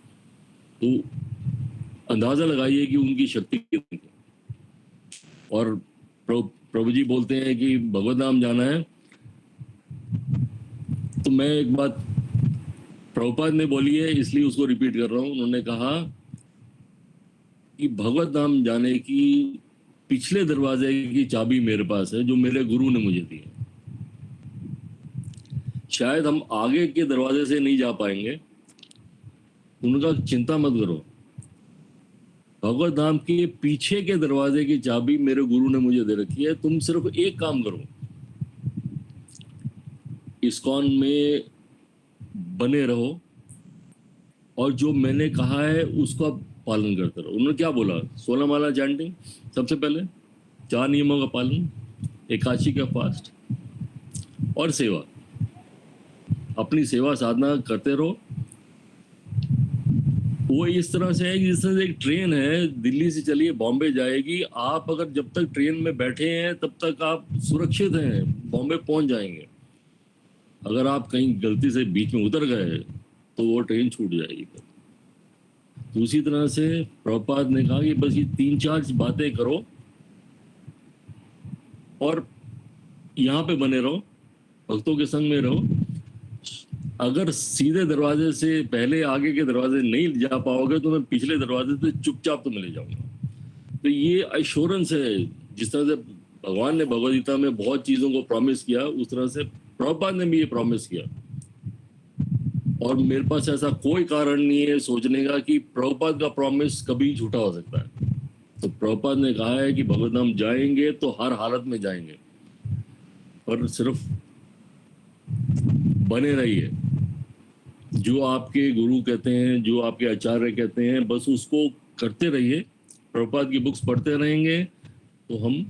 तो अंदाजा लगाइए कि उनकी शक्ति कितनी है। और प्रभु जी बोलते हैं कि भगवत नाम जाना है, तो मैं एक बात प्रभुपाद ने बोली है इसलिए उसको रिपीट कर रहा हूं। उन्होंने कहा कि भगवत नाम जाने की पिछले दरवाजे की चाबी मेरे पास है, जो मेरे गुरु ने मुझे दी है। शायद हम आगे के दरवाजे से नहीं जा पाएंगे, उनका चिंता मत करो। भगवत धाम के पीछे के दरवाजे की चाबी मेरे गुरु ने मुझे दे रखी है। तुम सिर्फ एक काम करो, इस्कॉन में बने रहो और जो मैंने कहा है उसका पालन करते रहो। उन्होंने क्या बोला? 16 माला चैंटिंग सबसे पहले, 4 नियमों का पालन, एकादशी का फास्ट और सेवा। अपनी सेवा साधना करते रहो। वो इस तरह से है कि जिस तरह से एक ट्रेन है, दिल्ली से चलिए बॉम्बे जाएगी, आप अगर जब तक ट्रेन में बैठे हैं तब तक आप सुरक्षित हैं, बॉम्बे पहुंच जाएंगे। अगर आप कहीं गलती से बीच में उतर गए तो वो ट्रेन छूट जाएगी। दूसरी तरह से प्रभुपाद ने कहा कि बस ये 3-4 बातें करो और यहाँ पे बने रहो, भक्तों के संग में रहो। अगर सीधे दरवाजे से पहले आगे के दरवाजे नहीं जा पाओगे तो मैं पिछले दरवाजे से चुपचाप तुम्हें ले जाऊंगा। तो ये एश्योरेंस है। जिस तरह से भगवान ने भगवद गीता में बहुत चीजों को प्रॉमिस किया, उस तरह से प्रभुपाद ने भी ये प्रॉमिस किया। और मेरे पास ऐसा कोई कारण नहीं है सोचने का कि प्रभुपाद का प्रॉमिस कभी झूठा हो सकता है। तो प्रभुपाद ने कहा है कि भगवत धाम जाएंगे तो हर हालत में जाएंगे, पर सिर्फ बने रहिए। जो आपके गुरु कहते हैं, जो आपके आचार्य कहते हैं, बस उसको करते रहिए। प्रभुपाद की बुक्स पढ़ते रहेंगे तो हम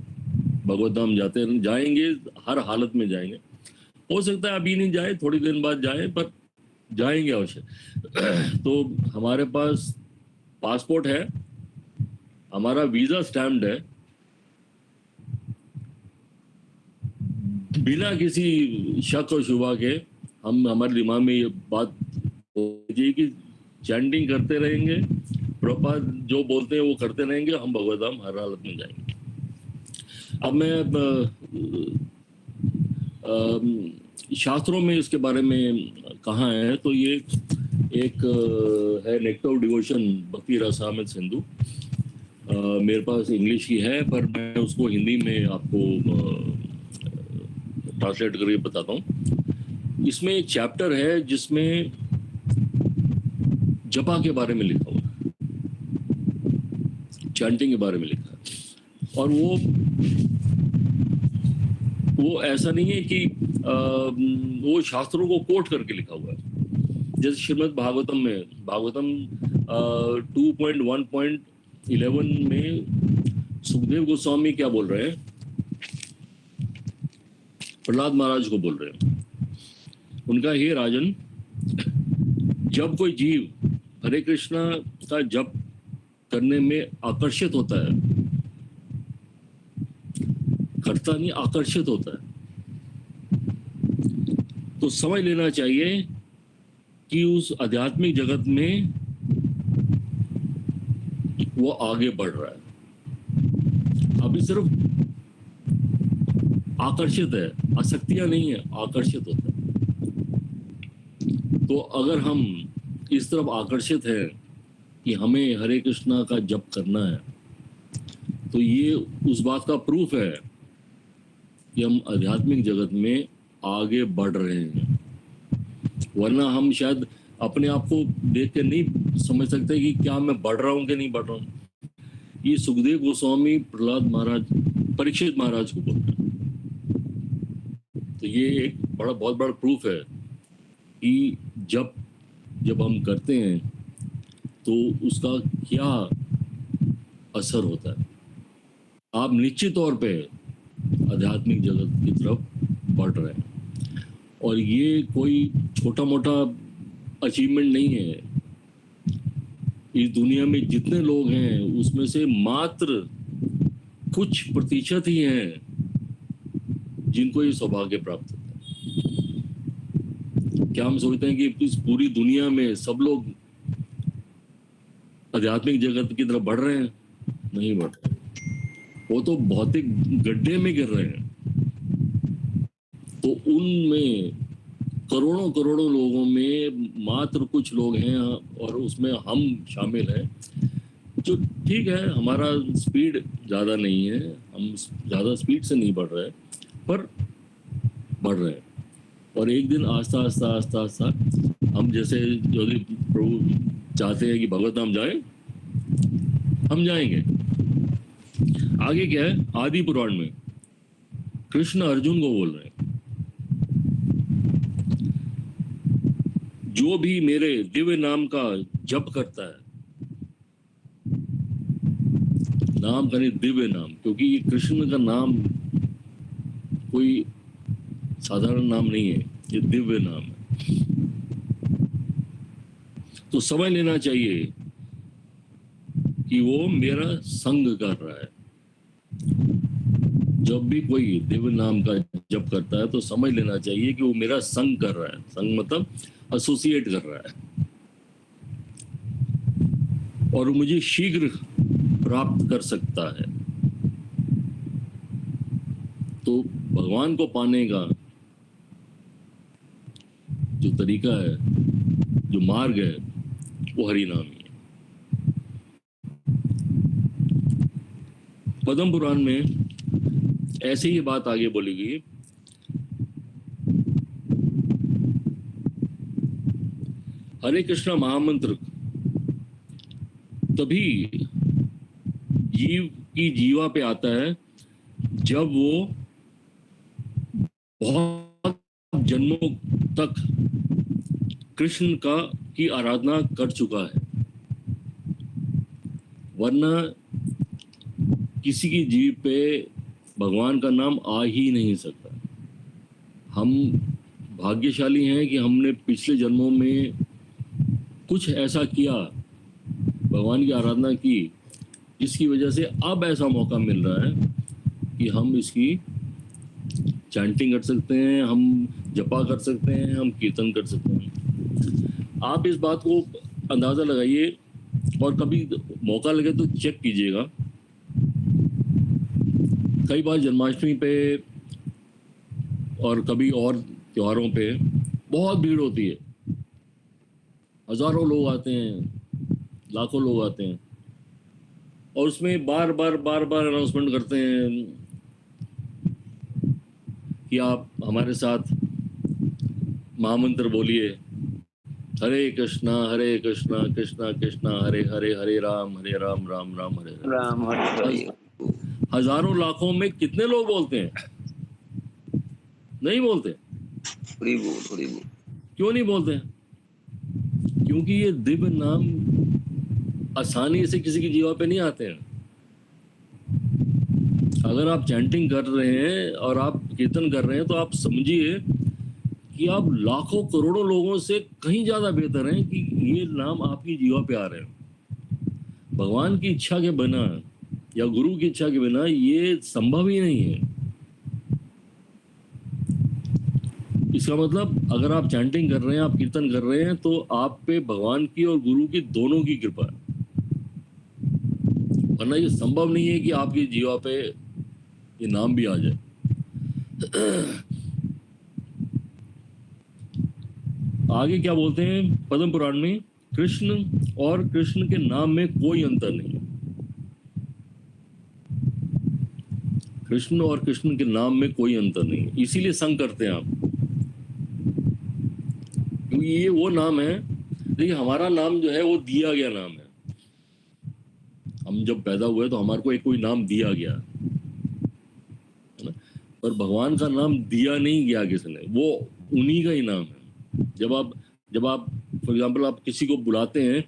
भगवत धाम जाएंगे, हर हालत में जाएंगे। हो सकता है अभी नहीं जाए, थोड़ी दिन बाद जाए, पर जाएंगे अवश्य। तो हमारे पास पासपोर्ट है, हमारा वीजा स्टैम्प्ड है, बिना किसी शक और शुबा के हम हमारे दिमाग में ये बात होगी कि चैंटिंग करते रहेंगे, प्रभुपाद जो बोलते हैं वो करते रहेंगे, हम भगवत धाम हर हालत में जाएंगे। अब मैं शास्त्रों में इसके बारे में कहाँ है, तो ये एक है नेक्टर ऑफ डिवोशन भक्ति रसामृत सिंधु। मेरे पास इंग्लिश की है, पर मैं उसको हिंदी में आपको ट्रांसलेट करके बताता हूँ। इसमें एक चैप्टर है जिसमें जपा के बारे में लिखा हुआ है, चैंटिंग के बारे में लिखा है। और वो ऐसा नहीं है कि वो शास्त्रों को कोट करके लिखा हुआ है। जैसे श्रीमद् भागवतम में, भागवतम 2.1.11 में सुखदेव गोस्वामी क्या बोल रहे हैं प्रहलाद महाराज को बोल रहे हैं। उनका, हे राजन, जब कोई जीव हरे कृष्णा का जप करने में आकर्षित होता है, करता नहीं, आकर्षित होता है, तो समझ लेना चाहिए कि उस आध्यात्मिक जगत में वो आगे बढ़ रहा है। अभी सिर्फ आकर्षित है, आसक्तियां नहीं है, आकर्षित होता है। तो अगर हम इस तरफ आकर्षित हैं कि हमें हरे कृष्णा का जप करना है, तो ये उस बात का प्रूफ है कि हम आध्यात्मिक जगत में आगे बढ़ रहे हैं। वरना हम शायद अपने आप को देख के नहीं समझ सकते कि क्या मैं बढ़ रहा हूँ कि नहीं बढ़ रहा हूँ। ये सुखदेव गोस्वामी प्रहलाद महाराज, परीक्षित महाराज को बोलते हैं। तो ये एक बहुत बड़ा प्रूफ है कि जब हम करते हैं तो उसका क्या असर होता है। आप निश्चित तौर पे आध्यात्मिक जगत की तरफ बढ़ रहे हैं, और ये कोई छोटा मोटा अचीवमेंट नहीं है। इस दुनिया में जितने लोग हैं उसमें से मात्र कुछ प्रतिशत ही हैं जिनको ये सौभाग्य प्राप्त होता है। क्या हम सोचते हैं कि इस पूरी दुनिया में सब लोग आध्यात्मिक जगत की तरफ बढ़ रहे हैं? नहीं बढ़ रहे, वो तो भौतिक गड्ढे में गिर रहे हैं। तो उनमें करोड़ों करोड़ों लोगों में मात्र कुछ लोग हैं, और उसमें हम शामिल हैं, जो ठीक है, हमारा स्पीड ज़्यादा नहीं है, हम ज़्यादा स्पीड से नहीं बढ़ रहे, पर बढ़ रहे हैं। और एक दिन आस्ता आस्ता आस्ता आस्ता हम, जैसे यदि प्रभु चाहते हैं कि भगवत धाम जाएं, हम जाएंगे। आगे क्या है, आदि पुराण में कृष्ण अर्जुन को बोल रहे हैं, जो भी मेरे दिव्य नाम का जप करता है, नाम करें दिव्य नाम, क्योंकि ये कृष्ण का नाम कोई साधारण नाम नहीं है, ये दिव्य नाम है। तो समझ लेना चाहिए कि वो मेरा संग कर रहा है। जब भी कोई दिव्य नाम का जप करता है तो समझ लेना चाहिए कि वो मेरा संग कर रहा है। संग मतलब एसोसिएट कर रहा है, और मुझे शीघ्र प्राप्त कर सकता है। तो भगवान को पाने का जो तरीका है, जो मार्ग है, वो हरि नाम ही है। पद्म पुराण में ऐसे ही बात आगे बोली गई। हरे कृष्णा महामंत्र तभी जीव की जीवा पे आता है जब वो बहुत जन्मों तक कृष्ण की आराधना कर चुका है। वरना किसी की जीव पे भगवान का नाम आ ही नहीं सकता। हम भाग्यशाली हैं कि हमने पिछले जन्मों में कुछ ऐसा किया, भगवान की आराधना की, जिसकी वजह से अब ऐसा मौका मिल रहा है कि हम इसकी चैंटिंग कर सकते हैं, हम जपा कर सकते हैं, हम कीर्तन कर सकते हैं। आप इस बात को अंदाज़ा लगाइए, और कभी मौका लगे तो चेक कीजिएगा। कई बार जन्माष्टमी पे और कभी और त्योहारों पे बहुत भीड़ होती है, हज़ारों लोग आते हैं, लाखों लोग आते हैं, और उसमें बार बार अनाउंसमेंट करते हैं कि आप हमारे साथ महामंत्र बोलिए, हरे कृष्णा कृष्णा कृष्णा हरे हरे, हरे राम राम राम हरे हरे। राम हरे। हजारों लाखों में कितने लोग बोलते हैं? नहीं बोलते। क्यों नहीं बोलते? क्योंकि ये दिव्य नाम आसानी से किसी की जीवा पे नहीं आते हैं। अगर आप चैंटिंग कर रहे हैं और आप कीर्तन कर रहे हैं तो आप समझिए कि आप लाखों करोड़ों लोगों से कहीं ज्यादा बेहतर हैं कि ये नाम आपकी जीवा पे आ रहे हैं। भगवान की इच्छा के बिना या गुरु की इच्छा के बिना ये संभव ही नहीं है। इसका मतलब अगर आप चैंटिंग कर रहे हैं, आप कीर्तन कर रहे हैं, तो आप पे भगवान की और गुरु की दोनों की कृपा है, वरना ये संभव नहीं है कि आपकी जीवा पे ये नाम भी आ जाए। आगे क्या बोलते हैं पद्म पुराण में, कृष्ण और कृष्ण के नाम में कोई अंतर नहीं है। कृष्ण और कृष्ण के नाम में कोई अंतर नहीं है, इसीलिए संग करते हैं आप, क्योंकि ये वो नाम है। देखिए हमारा नाम जो है वो दिया गया नाम है। हम जब पैदा हुए तो हमारे को एक कोई नाम दिया गया है ना, पर भगवान का नाम दिया नहीं गया किसने, वो उन्हीं का ही नाम है। जब आप फॉर एग्जांपल आप किसी को बुलाते हैं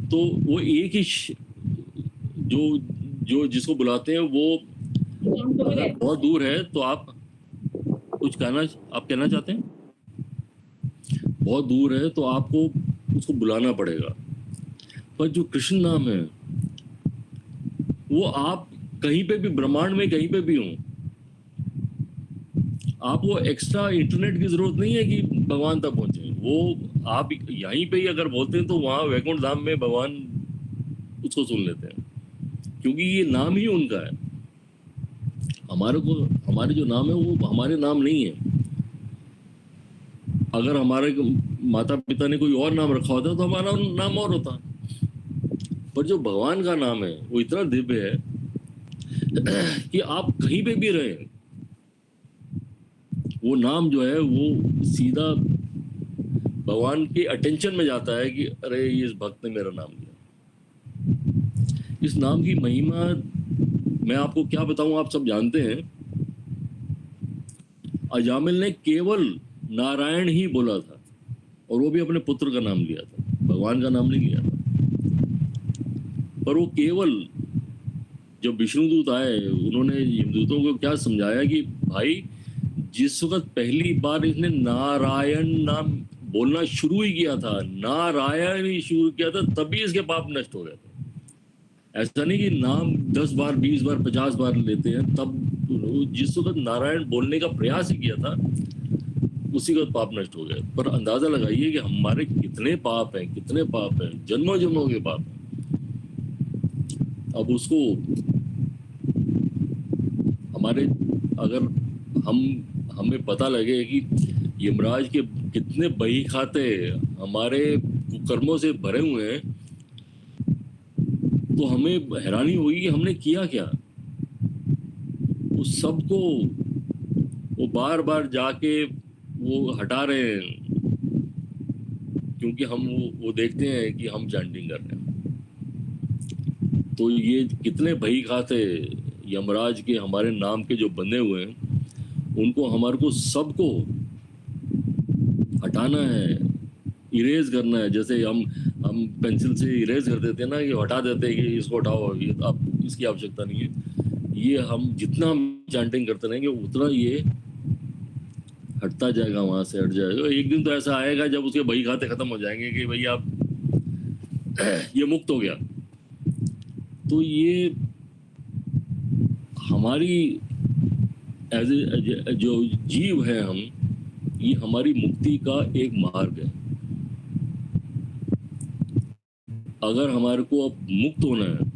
तो वो एक ही जो जो जिसको बुलाते हैं वो अगर बहुत दूर है तो आप कहना चाहते हैं, बहुत दूर है तो आपको उसको बुलाना पड़ेगा। पर जो कृष्ण नाम है वो आप कहीं पे भी ब्रह्मांड में कहीं पे भी हो, आपको एक्स्ट्रा इंटरनेट की जरूरत नहीं है कि भगवान तक पहुंचे। वो आप यहीं पे ही अगर बोलते हैं तो वहां वैकुंठ धाम में भगवान उसको सुन लेते हैं, क्योंकि ये नाम ही उनका है। हमारे जो नाम है वो हमारे नाम नहीं है। अगर हमारे माता पिता ने कोई और नाम रखा होता तो हमारा नाम और होता, पर जो भगवान का नाम है वो इतना दिव्य है कि आप कहीं पे भी रहे, वो नाम जो है वो सीधा भगवान के अटेंशन में जाता है कि अरे ये इस भक्त ने मेरा नाम लिया। इस नाम की महिमा मैं आपको क्या बताऊं, आप सब जानते हैं। अजामिल ने केवल नारायण ही बोला था और वो भी अपने पुत्र का नाम लिया था, भगवान का नाम नहीं लिया था। पर वो केवल जब विष्णुदूत आए उन्होंने यमदूतों को क्या समझाया कि भाई जिस वक्त पहली बार इसने नारायण नाम बोलना शुरू ही किया था, नारायण ही शुरू किया था, तभी इसके पाप नष्ट हो गए थे। ऐसा नहीं कि नाम 10 बार 20 बार 50 बार लेते हैं, तब जिस वक्त नारायण बोलने का प्रयास ही किया था उसी वक्त पाप नष्ट हो गए। पर अंदाजा लगाइए कि हमारे कितने पाप हैं, जन्मों जन्मों के पाप हैं। अब उसको अगर हमें पता लगे कि यमराज के कितने बही खाते हमारे कर्मों से भरे हुए हैं, तो हमें हैरानी होगी कि हमने किया क्या। उस सब को वो बार बार जाके वो हटा रहे हैं, क्योंकि हम वो देखते हैं कि हम चैंटिंग कर रहे हैं। तो ये कितने बही खाते यमराज के हमारे नाम के जो बंधे हुए हैं, उनको हमारे को सबको हटाना है, इरेज करना है। जैसे हम पेंसिल से इरेज कर देते हैं ना, कि हटा देते हैं कि इसको हटाओ, ये अब इसकी आवश्यकता नहीं है। ये हम जितना हम चैंटिंग करते रहेंगे उतना ये हटता जाएगा, वहां से हट जाएगा। एक दिन तो ऐसा आएगा जब उसके बही खाते खत्म हो जाएंगे कि भैया आप ये मुक्त हो गया। तो ये हमारी जो जीव है हम, ये हमारी मुक्ति का एक मार्ग है। अगर हमारे को अब मुक्त होना है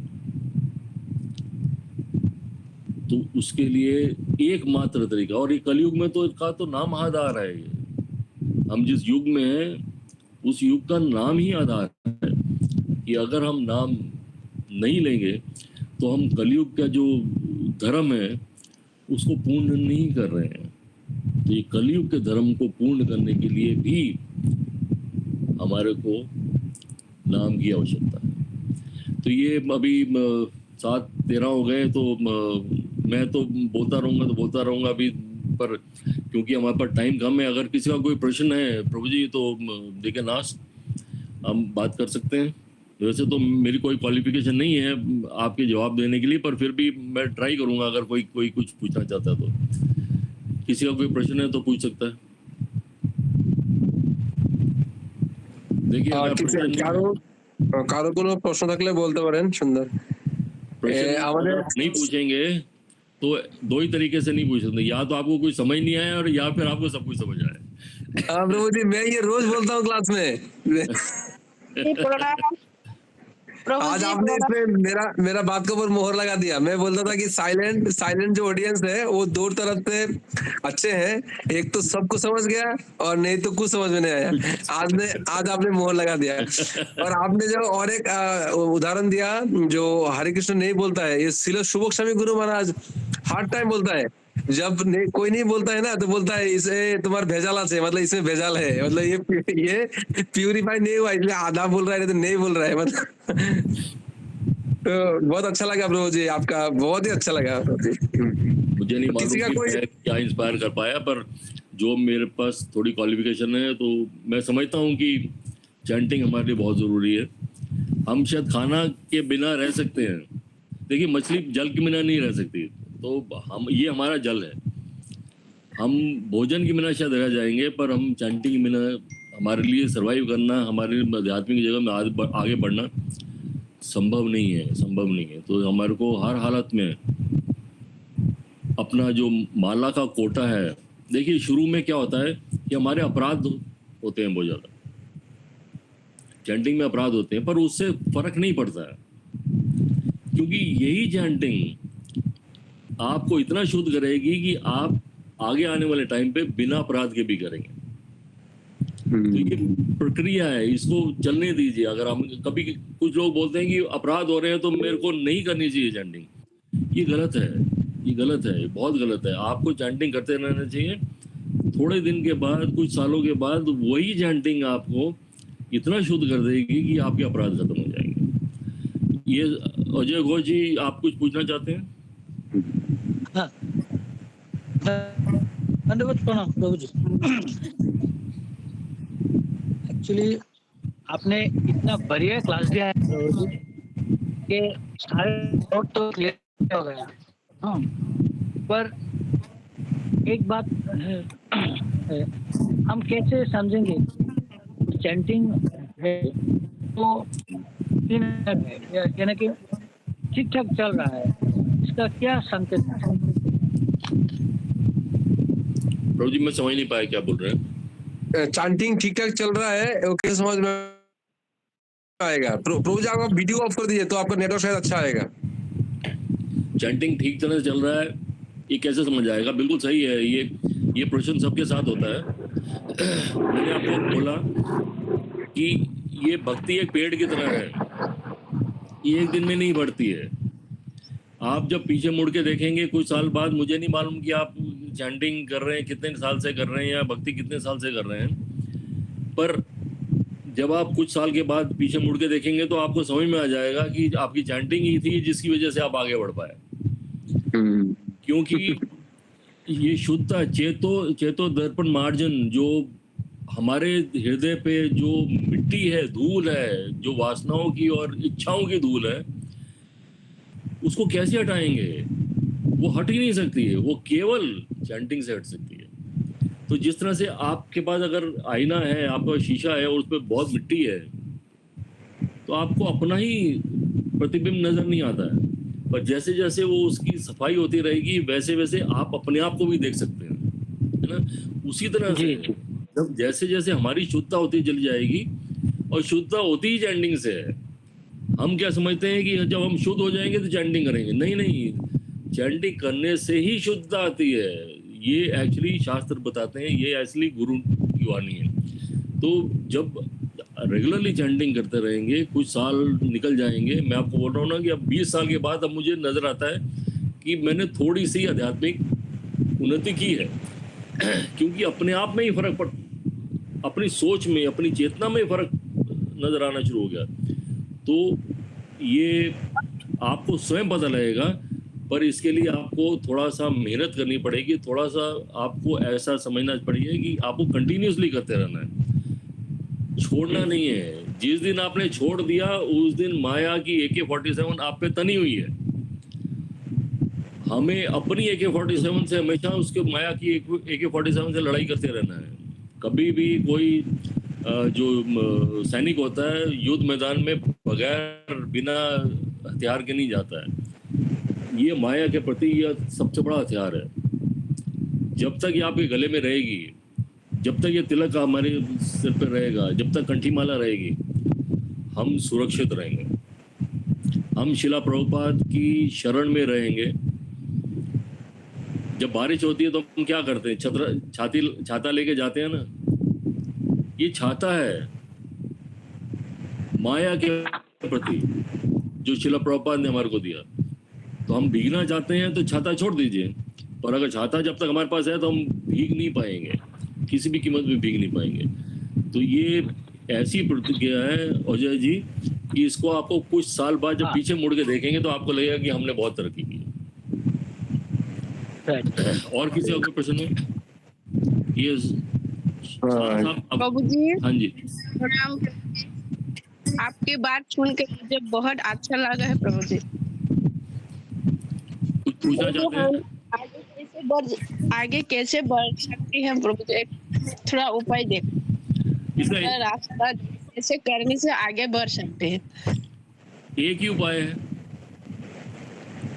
तो उसके लिए एकमात्र तरीका, और ये कलयुग में तो इसका तो नाम आधार है। हम जिस युग में हैं उस युग का नाम ही आधार है कि अगर हम नाम नहीं लेंगे तो हम कलयुग का जो धर्म है उसको पूर्ण नहीं कर रहे हैं। तो ये कलयुग के धर्म को पूर्ण करने के लिए भी हमारे को नाम की आवश्यकता है। तो ये अभी 7:13 हो गए, तो मैं तो बोलता रहूँगा अभी, पर क्योंकि हमारे पास टाइम कम है। अगर किसी का कोई प्रश्न है प्रभु जी तो देखिए नाश हम बात कर सकते हैं। वैसे तो मेरी कोई क्वालिफिकेशन नहीं है आपके जवाब देने के लिए, पर फिर भी मैं ट्राई करूंगा अगर कोई कुछ पूछना चाहता है तो। किसी का कोई प्रश्न है तो पूछ सकता है। देखिए अगर ঠিক আছে, কারো কোনো প্রশ্ন থাকলে বলতে পারেন। সুন্দর। प्रश्न আমাদের अगर आप नहीं पूछेंगे तो दो ही तरीके से नहीं पूछ सकते, या तो आपको कुछ समझ नहीं आया और या फिर आपको सब कुछ समझ आया। प्रभु जी, मैं ये रोज बोलता हूँ क्लास में। प्रभु आज जी आपने इसमें मेरा बात के ऊपर मोहर लगा दिया। मैं बोलता था कि साइलेंट जो ऑडियंस है वो दो तरफ से अच्छे हैं, एक तो सबको समझ गया और नहीं तो कुछ समझ में नहीं आया। आज आपने मोहर लगा दिया। और आपने जो और एक उदाहरण दिया, जो हरे कृष्ण नहीं बोलता है, ये श्रील शुभ गोस्वामी गुरु महाराज हर टाइम बोलता है। जब कोई नहीं बोलता है ना तो बोलता है इसे तुम्हारा भेजाल से, मतलब इसमें भेजाल है, मतलब ये प्यूरिफाई नहीं हुआ इसलिए आधा बोल रहा है, नहीं तो नहीं बोल रहा है, मतलब। तो बहुत अच्छा लगा प्रभु जी, आपका बहुत ही अच्छा लगा। मुझे नहीं मालूम किसी का कि कोई मैं क्या इंस्पायर कर पाया, पर जो मेरे पास थोड़ी क्वालिफिकेशन है तो मैं समझता हूँ कि चैंटिंग हमारे लिए बहुत ज़रूरी है। हम शायद खाना के बिना रह सकते हैं, देखिए मछली जल के बिना नहीं रह सकती, तो हम ये हमारा जल है। हम भोजन के बिना शायद रह जाएंगे, पर हम चैंटिंग के बिना हमारे लिए सर्वाइव करना, हमारे आध्यात्मिक जगह में आगे बढ़ना संभव नहीं है। तो हमारे को हर हालत में अपना जो माला का कोटा है, देखिए शुरू में क्या होता है कि हमारे अपराध होते हैं बहुत ज़्यादा, चैंटिंग में अपराध होते हैं, पर उससे फर्क नहीं पड़ता है, क्योंकि यही चैंटिंग आपको इतना शुद्ध करेगी कि आप आगे आने वाले टाइम पे बिना अपराध के भी करेंगे। तो ये प्रक्रिया है, इसको चलने दीजिए। अगर हम कभी कुछ लोग बोलते हैं कि अपराध हो रहे हैं तो मेरे को नहीं करनी चाहिए चैंटिंग, ये गलत है, बहुत गलत है। आपको चैंटिंग करते रहना चाहिए। थोड़े दिन के बाद, कुछ सालों के बाद वही चैंटिंग आपको इतना शुद्ध कर देगी कि आपके अपराध खत्म हो जाएंगे। ये अजय घोष जी, आप कुछ पूछना चाहते हैं? हाँ, धन्यवाद प्रणाम प्रभु जी। एक्चुअली आपने इतना बढ़िया क्लास दिया है प्रभु जी कि सारे डाउट तो क्लियर हो गया। हाँ, पर एक बात है, हम कैसे समझेंगे चैंटिंग है तो यानी कि ठीक ठाक चल रहा है, इसका क्या संकेत है? प्रभु जी मैं समझ नहीं पाया क्या बोल रहे हैं। चैंटिंग ठीक ठाक चल रहा है, वो कैसे समझ में आएगा? प्रभु जी आप वीडियो ऑफ कर दीजिए तो आपका नेटवर्क शायद अच्छा आएगा। चैंटिंग ठीक तरह से चल रहा है, ये कैसे समझ आएगा? बिल्कुल सही है, ये प्रश्न सबके साथ होता है। मैंने आपको बोला कि ये भक्ति एक पेड़ की तरह है, ये एक दिन में नहीं बढ़ती है। आप जब पीछे मुड़ के देखेंगे कुछ साल बाद, मुझे नहीं मालूम कि आप चैंटिंग कर रहे हैं कितने साल से कर रहे हैं या भक्ति कितने साल से कर रहे हैं, पर जब आप कुछ साल के बाद पीछे मुड़ के देखेंगे तो आपको समझ में आ जाएगा कि आपकी चैंटिंग ही थी जिसकी वजह से आप आगे बढ़ पाए। क्योंकि ये शुद्धता, चेतो दर्पण मार्जन, जो हमारे हृदय पे जो मिट्टी है, धूल है, जो वासनाओं की और इच्छाओं की धूल है, उसको कैसे हटाएंगे? वो हट ही नहीं सकती है, वो केवल चैंटिंग से हट सकती है। तो जिस तरह से आपके पास अगर आईना है, आपका शीशा है और उस पर बहुत मिट्टी है, तो आपको अपना ही प्रतिबिंब नजर नहीं आता है, पर जैसे जैसे वो उसकी सफाई होती रहेगी वैसे वैसे आप अपने आप को भी देख सकते हैं, है ना? उसी तरह से जब जैसे जैसे हमारी शुद्धता होती चली जाएगी, और शुद्धता होती ही चैंटिंग से है। हम क्या समझते हैं कि जब हम शुद्ध हो जाएंगे तो चैंटिंग करेंगे, नहीं, चैंटिंग करने से ही शुद्धता आती है। ये एक्चुअली शास्त्र बताते हैं, ये एक्चुअली गुरु की वाणी है। तो जब रेगुलरली चैंटिंग करते रहेंगे, कुछ साल निकल जाएंगे, मैं आपको बोल रहा हूँ ना कि अब 20 साल के बाद अब मुझे नजर आता है कि मैंने थोड़ी सी आध्यात्मिक उन्नति की है, क्योंकि अपने आप में ही फर्क पड़, अपनी सोच में, अपनी चेतना में फर्क नजर आना शुरू हो गया। तो ये आपको स्वयं पता लगेगा, पर इसके लिए आपको थोड़ा सा मेहनत करनी पड़ेगी, थोड़ा सा आपको ऐसा समझना पड़ेगा कि आपको कंटिन्यूसली करते रहना है, छोड़ना नहीं है। जिस दिन आपने छोड़ दिया उस दिन माया की AK-47 आप पे तनी हुई है। हमें अपनी AK-47 से हमेशा उसके माया की AK-47 से लड़ाई करते रहना है। कभी भी कोई जो सैनिक होता है युद्ध मैदान में बगैर बिना हथियार के नहीं जाता है। ये माया के प्रति यह सबसे बड़ा हथियार है। जब तक ये आपके गले में रहेगी, जब तक ये तिलक हमारे सिर पर रहेगा, जब तक कंठीमाला रहेगी, हम सुरक्षित रहेंगे। हम शिला प्रभुपाद की शरण में रहेंगे। जब बारिश होती है तो हम क्या करते हैं? छाता लेके जाते हैं ना। ये छाता है माया के प्रति जो शिला प्रभुपाद ने हमारे को दिया। तो हम भीगना चाहते हैं तो छाता छोड़ दीजिए, और अगर छाता जब तक हमारे पास है तो हम भीग नहीं पाएंगे, किसी भी कीमत में भीग नहीं पाएंगे। तो ये ऐसी प्रतिज्ञा है अजय जी कि इसको आपको कुछ साल बाद जब पीछे मुड़ के देखेंगे तो आपको लगेगा कि हमने बहुत तरक्की की। और किसी और प्रश्न है? ये बाबू जी, हाँ जी, प्रणाम। आपकी बात सुन के मुझे बहुत अच्छा लगा है प्रभु जी। कुछ पूछना चाहते हैं? आगे कैसे बढ़ सकते हैं प्रभु जी? थोड़ा उपाय दे, इसका रास्ता कैसे करने से आगे बढ़ सकते हैं? एक ही उपाय है,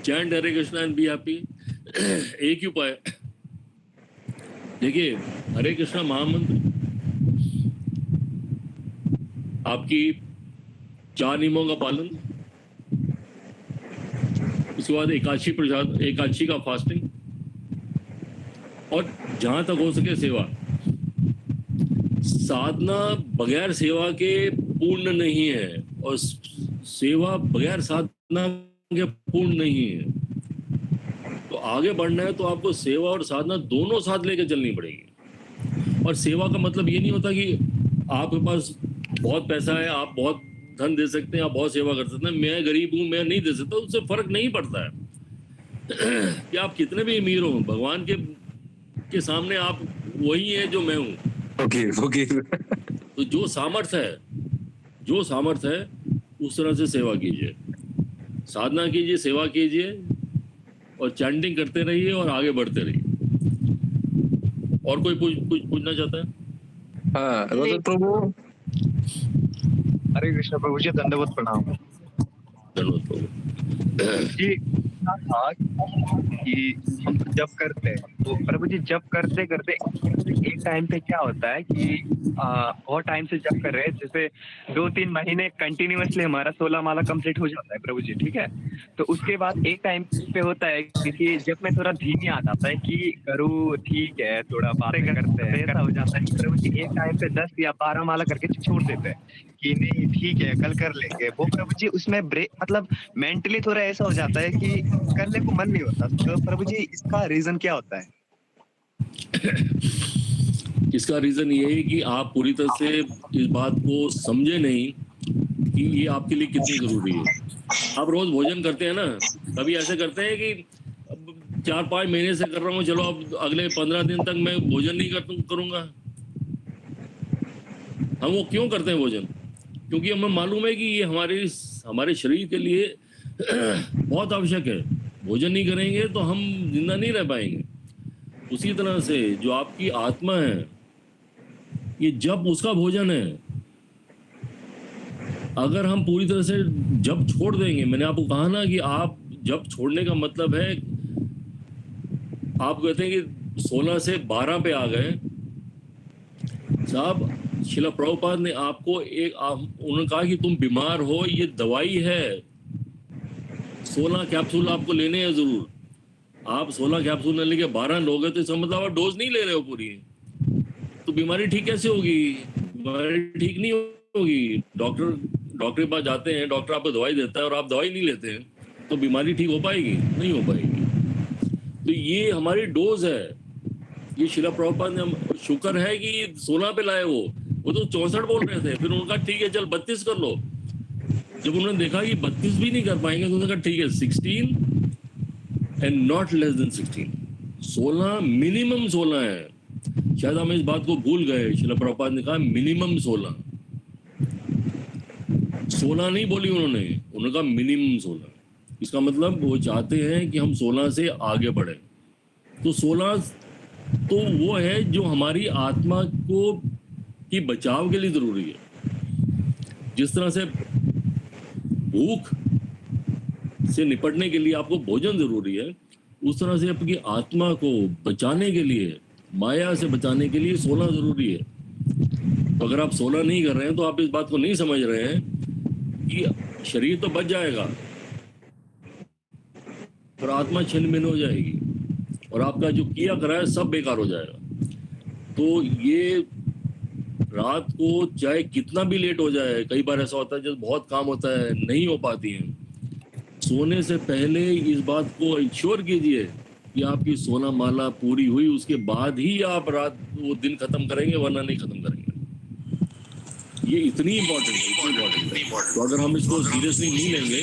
chant Hare Krishna and be happy. एक ही उपाय। देखिए, हरे कृष्णा महामंत्र आपकी 4 नियमों का पालन, उसके बाद एकादशी का फास्टिंग, और जहां तक हो सके सेवा। साधना बगैर सेवा के पूर्ण नहीं है, और सेवा बगैर साधना के पूर्ण नहीं है। तो आगे बढ़ना है तो आपको सेवा और साधना दोनों साथ लेकर चलनी पड़ेगी। और सेवा का मतलब ये नहीं होता कि आपके पास बहुत पैसा है, आप बहुत धन दे सकते हैं, आप बहुत सेवा कर सकते हैं। मैं गरीब हूं, मैं नहीं दे सकता, उससे फर्क नहीं पड़ता है कि आप कितने भी अमीर हो, भगवान के सामने आप वही है जो मैं हूँ। ओके। तो जो सामर्थ्य है उस तरह से सेवा कीजिए, साधना कीजिए, सेवा कीजिए, और चैंटिंग करते रहिए और आगे बढ़ते रहिए। और कोई कुछ पूछना चाहता है? हाँ प्रभु। हरे कृष्ण प्रभु जी, दंडवत प्रणाम। धन्यवाद प्रभु जी, था कि हम जब करते हैं तो प्रभु जी जब करते करते एक टाइम पे क्या होता है कि बहुत टाइम से जब कर रहे हैं, जैसे 2-3 महीने कंटिन्यूअसली हमारा 16 माला कंप्लीट हो जाता है प्रभु जी, ठीक है। तो उसके बाद एक टाइम पे होता है कि जब मैं थोड़ा धीमी आ जाता है कि करूँ, ठीक है, थोड़ा बातें करते हैं, ऐसा हो जाता है कि प्रभु जी एक टाइम पे 10 या 12 माला करके छोड़ देते हैं कि नहीं ठीक है कल कर लेंगे वो प्रभु जी। उसमें ब्रेक मतलब मेंटली थोड़ा ऐसा हो जाता है कि करने को मन नहीं होता। तो प्रभु जी इसका रीजन क्या होता है? इसका रीजन ये है कि आप पूरी तरह से इस बात को समझे नहीं कि ये आपके लिए कितनी जरूरी है। आप रोज भोजन करते हैं ना, कभी ऐसे करते हैं कि 4-5 महीने से कर रहा हूँ, चलो अब अगले 15 दिन तक मैं भोजन नहीं करूंगा। हम वो क्यों करते हैं भोजन? क्योंकि हमें मालूम है कि ये हमारे शरीर के लिए बहुत आवश्यक है। भोजन नहीं करेंगे तो हम जिंदा नहीं रह पाएंगे। उसी तरह से जो आपकी आत्मा है, ये जब उसका भोजन है। अगर हम पूरी तरह से जब छोड़ देंगे, मैंने आपको कहा ना कि आप जब छोड़ने का मतलब है, आप कहते हैं कि 16 से 12 पे आ गए साहब। शिला प्रभुपाद ने आपको उन्होंने कहा कि तुम बीमार हो, ये दवाई है। 16 कैप्सूल आपको लेने हैं जरूर। आप 16 कैप्सूल न लेके 12 लोगे तो इसका मतलब आप डोज नहीं ले रहे हो पूरी। तो बीमारी ठीक कैसे होगी? बीमारी ठीक नहीं होगी। डॉक्टर के पास जाते हैं, डॉक्टर आपको दवाई देता है और आप दवाई नहीं लेते हैं, तो बीमारी ठीक हो पाएगी? नहीं हो पाएगी। तो ये हमारी डोज है। ये शिला प्रभुपाद ने, शुक्र है कि 16 पे लाए वो तो 64 बोल रहे थे। फिर उनका ठीक है चल 32 कर लो। जब उन्होंने देखा कि 32 भी नहीं कर पाएंगे तो उन्होंने कहा ठीक है 16 and not less than 16। 16 minimum 16 है। शायद हम इस बात को भूल गए। शिला प्रभुपाद ने कहा मिनिमम 16 नहीं बोली उन्होंने कहा मिनिमम 16। इसका मतलब वो चाहते हैं कि हम 16 से आगे बढ़े। तो 16 तो वो है जो हमारी आत्मा को की बचाव के लिए जरूरी है। जिस तरह से भूख से निपटने के लिए आपको भोजन जरूरी है, उस तरह से आपकी आत्मा को बचाने के लिए, माया से बचाने के लिए 16 जरूरी है। तो अगर आप 16 नहीं कर रहे हैं तो आप इस बात को नहीं समझ रहे हैं कि शरीर तो बच जाएगा पर आत्मा छिन्न भिन्न हो जाएगी और आपका जो किया करा है सब बेकार हो जाएगा। तो ये रात को चाहे कितना भी लेट हो जाए, कई बार ऐसा होता है जब बहुत काम होता है नहीं हो पाती है, सोने से पहले इस बात को इंश्योर कीजिए कि आपकी सोना माला पूरी हुई, उसके बाद ही आप रात वो दिन खत्म करेंगे, वरना नहीं खत्म करेंगे। ये इतनी इम्पोर्टेंट है, इतनी इम्पोर्टेंट है। तो अगर हम इसको सीरियसली नहीं लेंगे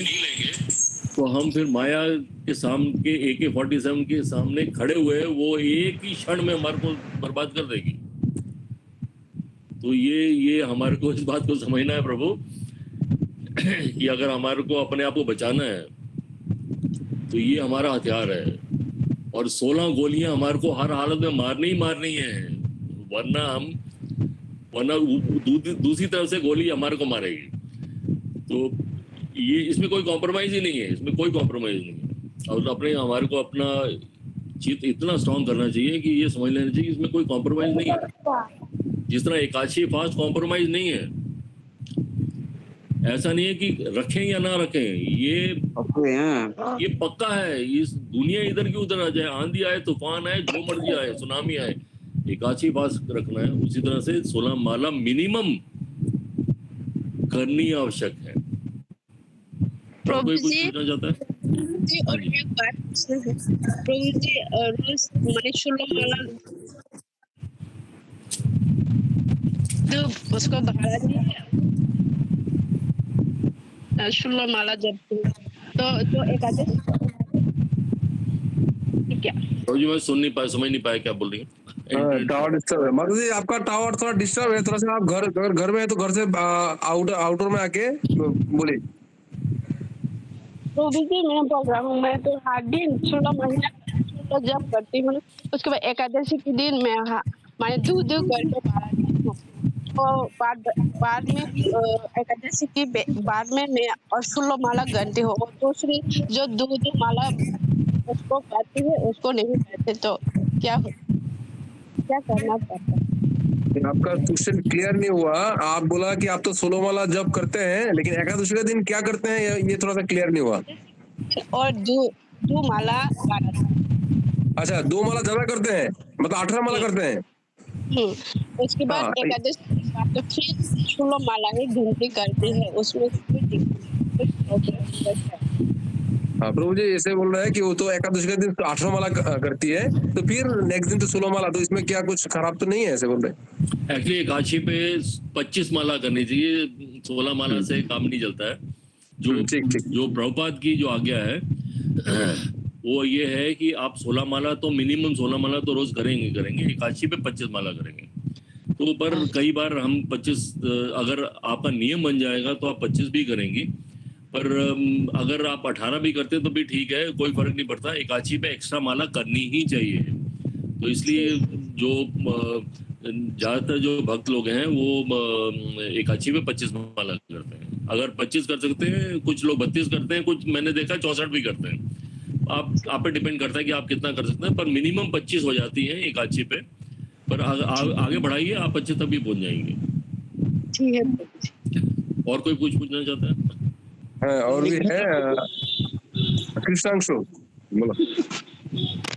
तो हम फिर माया के सामने AK-47 के सामने खड़े हुए वो एक ही क्षण में हमारे को बर्बाद कर देगी। तो ये हमारे को इस बात को समझना है प्रभु कि अगर हमारे को अपने आप को बचाना है तो ये हमारा हथियार है और 16 गोलियां हमारे को हर हालत में मारनी ही मारनी है, वरना दूसरी तरफ से गोली हमारे को मारेगी। तो ये इसमें कोई कॉम्प्रोमाइज ही नहीं है, इसमें कोई कॉम्प्रोमाइज नहीं है। और हमारे को अपना चित्त इतना स्ट्रांग करना चाहिए कि ये समझ लेना चाहिए इसमें कोई कॉम्प्रोमाइज नहीं है। जिस तरह एकादशी फास्ट कॉम्प्रोमाइज नहीं है, ऐसा नहीं है कि रखें या ना रखें, ये पक्का है। इस दुनिया इधर की उधर आ जाए, आंधी आए, तूफान आए, जो मर्जी आए, सुनामी आए, एकादशी फास्ट रखना है। उसी तरह से 16 माला मिनिमम करनी आवश्यक है। प्रभु कोई कुछ जी, पूछना चाहता है? जी और एक बात पूछना है प्रभु जी, रोज मैंने 16 माला तो उसको बढ़ा दिया 16 माला जब तो एकादशी क्या प्रभु जी मैं समझ नहीं पाया क्या बोल रही है। टावर डिस्टर्ब है माता जी, आपका टावर थोड़ा डिस्टर्ब है, थोड़ा सा आप घर में है तो घर से आउटडोर में आके बोलिए। तो भी मैं बोल रहा हूँ, मैं तो हर दिन 16 महीना तो जब करती हूँ, उसके बाद एकादशी के दिन मैं दूध करके बाहर हूँ। तो बाद में एकादशी के बाद में मैं और 16 माला गनती हूँ। और दूसरी जो दूध माला उसको करती है उसको नहीं करते, तो क्या करना पड़ता है? आपका क्वेश्चन क्लियर नहीं हुआ। आप बोला कि आप तो 16 माला जप करते हैं, लेकिन एकादशी के दिन क्या करते हैं ये थोड़ा सा क्लियर नहीं हुआ। और दो माला, अच्छा 2 माला ज्यादा करते हैं, मतलब 18 माला करते हैं। उसके बाद एकादशी के बाद तो फिर 16 माला ही गिनती करती है, उसमें हाँ प्रभु जी ऐसे बोल रहे हैं कि वो तो एकादशी के दिन 18 माला करती है, तो फिर नेक्स्ट दिन तो 16 माला, तो इसमें क्या कुछ खराब तो नहीं है, ऐसे बोल रहे हैं। एक्चुअली एकादशी पे 25 माला करनी चाहिए, 16 माला से काम नहीं चलता है। जो प्रभुपाद की जो आज्ञा है वो ये है कि आप 16 माला तो मिनिमम 16 माला तो रोज करेंगे, एकादशी पे 25 माला करेंगे। तो पर कई बार हम 25 अगर आपका नियम बन जाएगा तो आप 25 भी करेंगे, पर अगर आप 18 भी करते तो भी ठीक है, कोई फर्क नहीं पड़ता। एकादशी पे एक्स्ट्रा माला करनी ही चाहिए। तो इसलिए जो ज्यादातर जो भक्त लोग हैं वो एकादशी पे 25 माला करते हैं। अगर 25 कर सकते हैं, कुछ लोग 32 करते हैं, कुछ मैंने देखा 64 भी करते हैं। आप पे डिपेंड करता है कि आप कितना कर सकते हैं, पर मिनिमम 25 हो जाती है एकादशी पे। पर आगे बढ़ाइए, आप 25 तक भी पहुंच जाएंगे। ठीक है। और कोई कुछ पूछना चाहता है? और भी है कृष्णांशु, बोलो।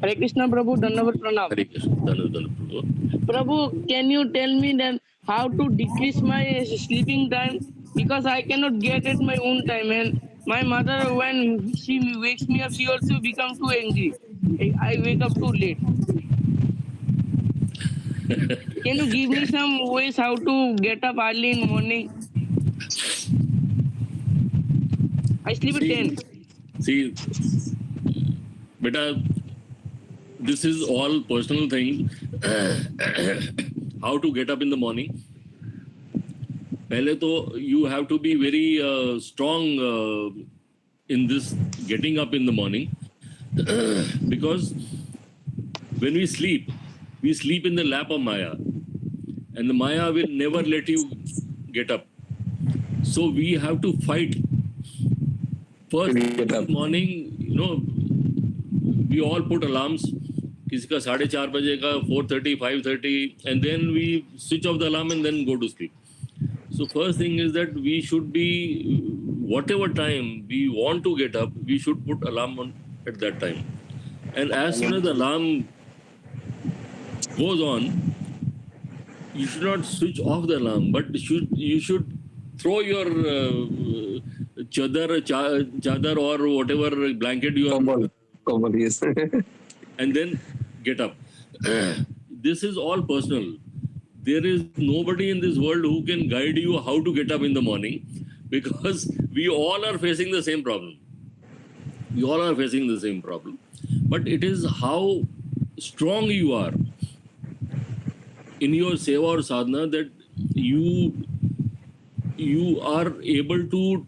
हरे कृष्णा प्रभु, धन्यवाद प्रणाम। हरे कृष्ण, धन्यवाद प्रभु, can you tell me then how to decrease my sleeping time, because I cannot get at my own time, and my mother when she wakes me up she also becomes too angry. I wake up too late. Can you give me some ways how to get up early in morning? I sleep at 10. See, beta, this is all personal thing. How to get up in the morning? पहले तो you have to be very strong in this getting up in the morning because when we sleep in the lap of Maya, and the Maya will never let you get up. So we have to fight. First Get up. morning, we all put alarms. किसी का 4:30 बजे का, 4:30, 5:30, and then we switch off the alarm and then go to sleep. So first thing is that we should be, whatever time we want to get up, we should put alarm on at that time. And as soon as the alarm goes on, you should not switch off the alarm, but you should throw your chadar or whatever blanket you are, Common, yes. and then get up. This is all personal. There is nobody in this world who can guide you how to get up in the morning, because we all are facing the same problem. We all are facing the same problem. But it is how strong you are in your seva or sadhana that you are able to,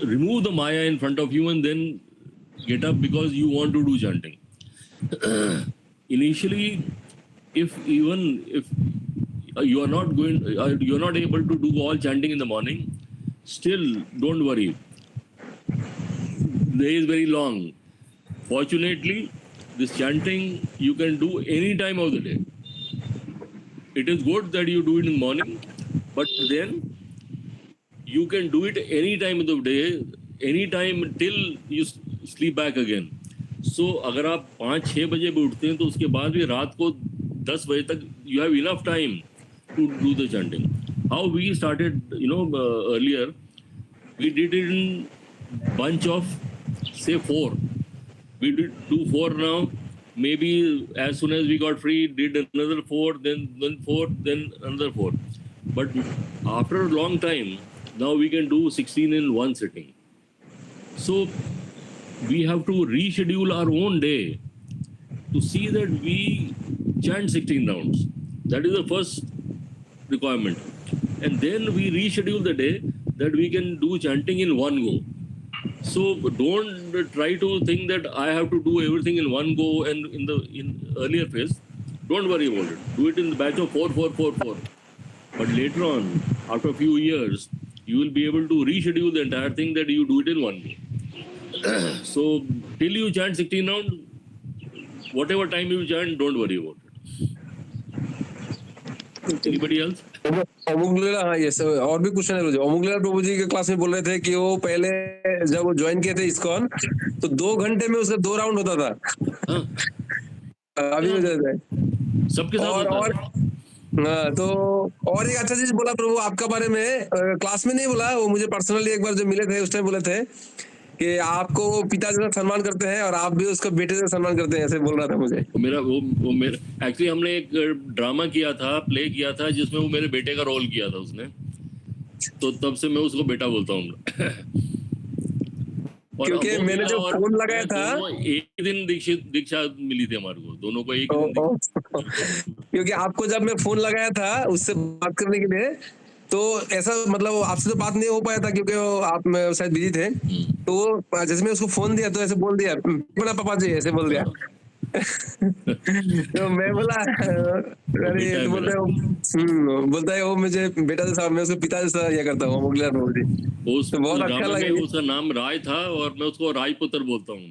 remove the Maya in front of you and then get up because you want to do chanting. Initially, if you are not able to do all chanting in the morning, still don't worry. The day is very long. Fortunately, this chanting you can do any time of the day. It is good that you do it in the morning, but then you can do it any time of the day, any time till you sleep back again. So अगर आप 5-6 बजे भी उठते हैं तो उसके बाद भी रात को 10 बजे तक you have enough time to do the chanting. How we started, earlier, we did it in bunch of, say, 4. We did do 4 now. Maybe as soon as we got free, did another 4, then 4, then another 4. But after a long time, now we can do 16 in one sitting. So we have to reschedule our own day to see that we chant 16 rounds. That is the first requirement. And then we reschedule the day that we can do chanting in one go. So don't try to think that I have to do everything in one go and in earlier phase. Don't worry about it. Do it in the batch of 4, 4, 4, 4. But later on, after a few years, you will be able to reschedule the entire thing that you do it in one go. So till you chant 16 rounds, whatever time you chant, don't worry about it. Anybody else? ओमुगलेला, हाँ, yes, और भी question है मुझे। ओमुगलेला प्रभु जी के class में बोल रहे थे कि वो पहले जब वो ज्वाइन किए थे इस्कॉन तो 2 घंटे में उसका 2 राउंड होता था। अभी हो जाता है सबके साथ और हाँ, तो और एक अच्छा चीज बोला प्रभु आपका बारे में, क्लास में नहीं बोला, वो मुझे पर्सनली एक बार जो मिले थे उस टाइम बोले थे कि आपको पिता जैसा सम्मान करते हैं और आप भी उसको बेटे जैसा सम्मान करते हैं, ऐसे बोल रहा था मुझे। मेरा एक्चुअली हमने एक ड्रामा किया था, प्ले किया था, जिसमें वो मेरे बेटे का रोल किया था उसने, तो तब से मैं उसको बेटा बोलता हूँ। क्योंकि मैंने जो फोन लगाया था, एक दिन दीक्षा मिली थी हमारे को, दोनों को एक दिन। क्योंकि आपको जब मैं फोन लगाया था उससे बात करने के लिए, तो ऐसा मतलब आपसे तो बात नहीं हो पाया था क्योंकि आप शायद बिजी थे, तो जैसे मैं उसको फोन दिया तो ऐसे बोल दिया, बोला पापा जी, ऐसे बोल दिया। तो मैं बोला अरे तो बोलता है वो मुझे बेटा जैसा, मैं उसको पिता जैसा ये करता हूँ। तो बहुत अच्छा लगा। उसका नाम राय था और मैं उसको रायपुत्र बोलता हूँ।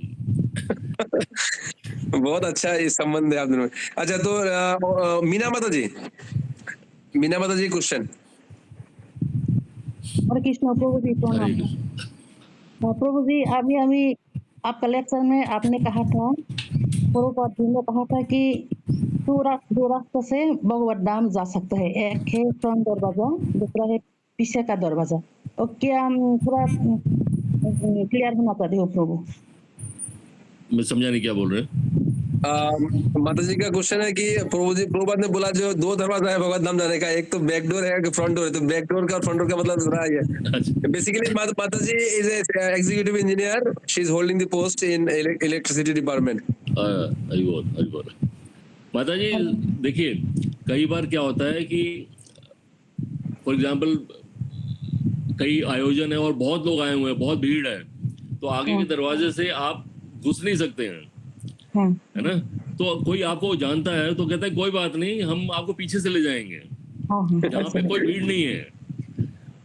बहुत अच्छा ये संबंध है आप दोनों में। अच्छा, तो मीना माता जी क्वेश्चन। हरे कृष्ण प्रभु जी, प्रणाम। प्रभु जी, अभी आपका लेक्चर में आपने कहा था, प्रभुपाद जी ने कहा था कि 2 रास्ते से भगवत धाम जा सकता है, एक है फ्रंट दरवाजा, दूसरा है पीछे का दरवाजा। और क्या थोड़ा क्लियर होना चाहते हो प्रभु? मैं समझा नहीं क्या बोल रहे हैं। माता जी का क्वेश्चन है कि प्रभुपाद ने बोला जो 2 दरवाजा है भगवत धाम जाने का, एक तो बैक डोर है, फ्रंट डोर है, तो बैक डोर का फ्रंट डोर का मतलब दूसरा है। बेसिकली माता जी is executive engineer, she is holding the post in electricity department. माता जी देखिए, कई बार क्या होता है कि फॉर एग्जांपल कई आयोजन है और बहुत लोग आए हुए हैं, बहुत भीड़ है, तो आगे के दरवाजे से आप घुस नहीं सकते हैं, हाँ है ना। तो कोई आपको जानता है तो कहता है कोई बात नहीं, हम आपको पीछे से ले जाएंगे हाँ हाँ जहाँ पे कोई भीड़ नहीं है।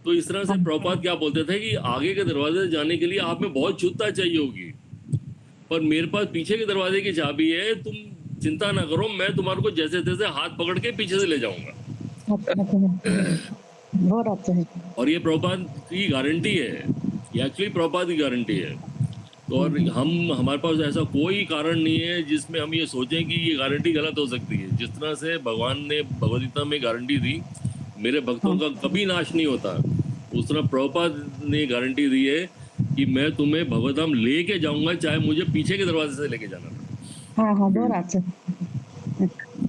तो इस तरह से प्रभुपाद क्या बोलते थे कि आगे के दरवाजे से जाने के लिए आप में बहुत शुद्धता चाहिए होगी, पर मेरे पास पीछे के दरवाजे की चाबी है, तुम चिंता ना करो, मैं तुम्हारे को जैसे तैसे हाथ पकड़ के पीछे से ले जाऊंगा। बहुत अच्छा है। और ये प्रभुपाद की गारंटी है, ये एक्चुअली प्रभुपाद की गारंटी है। तो और हमारे पास ऐसा कोई कारण नहीं है जिसमें हम ये सोचें कि ये गारंटी गलत हो सकती है। जिस तरह से भगवान ने भगवद गीता में गारंटी दी मेरे भक्तों का कभी नाश नहीं होता, उस तरह प्रभुपाद ने गारंटी दी है कि मैं तुम्हें भगवधाम लेके जाऊंगा, चाहे मुझे पीछे के दरवाजे से लेके जाना पड़े। हाँ हाँ बहुत अच्छा।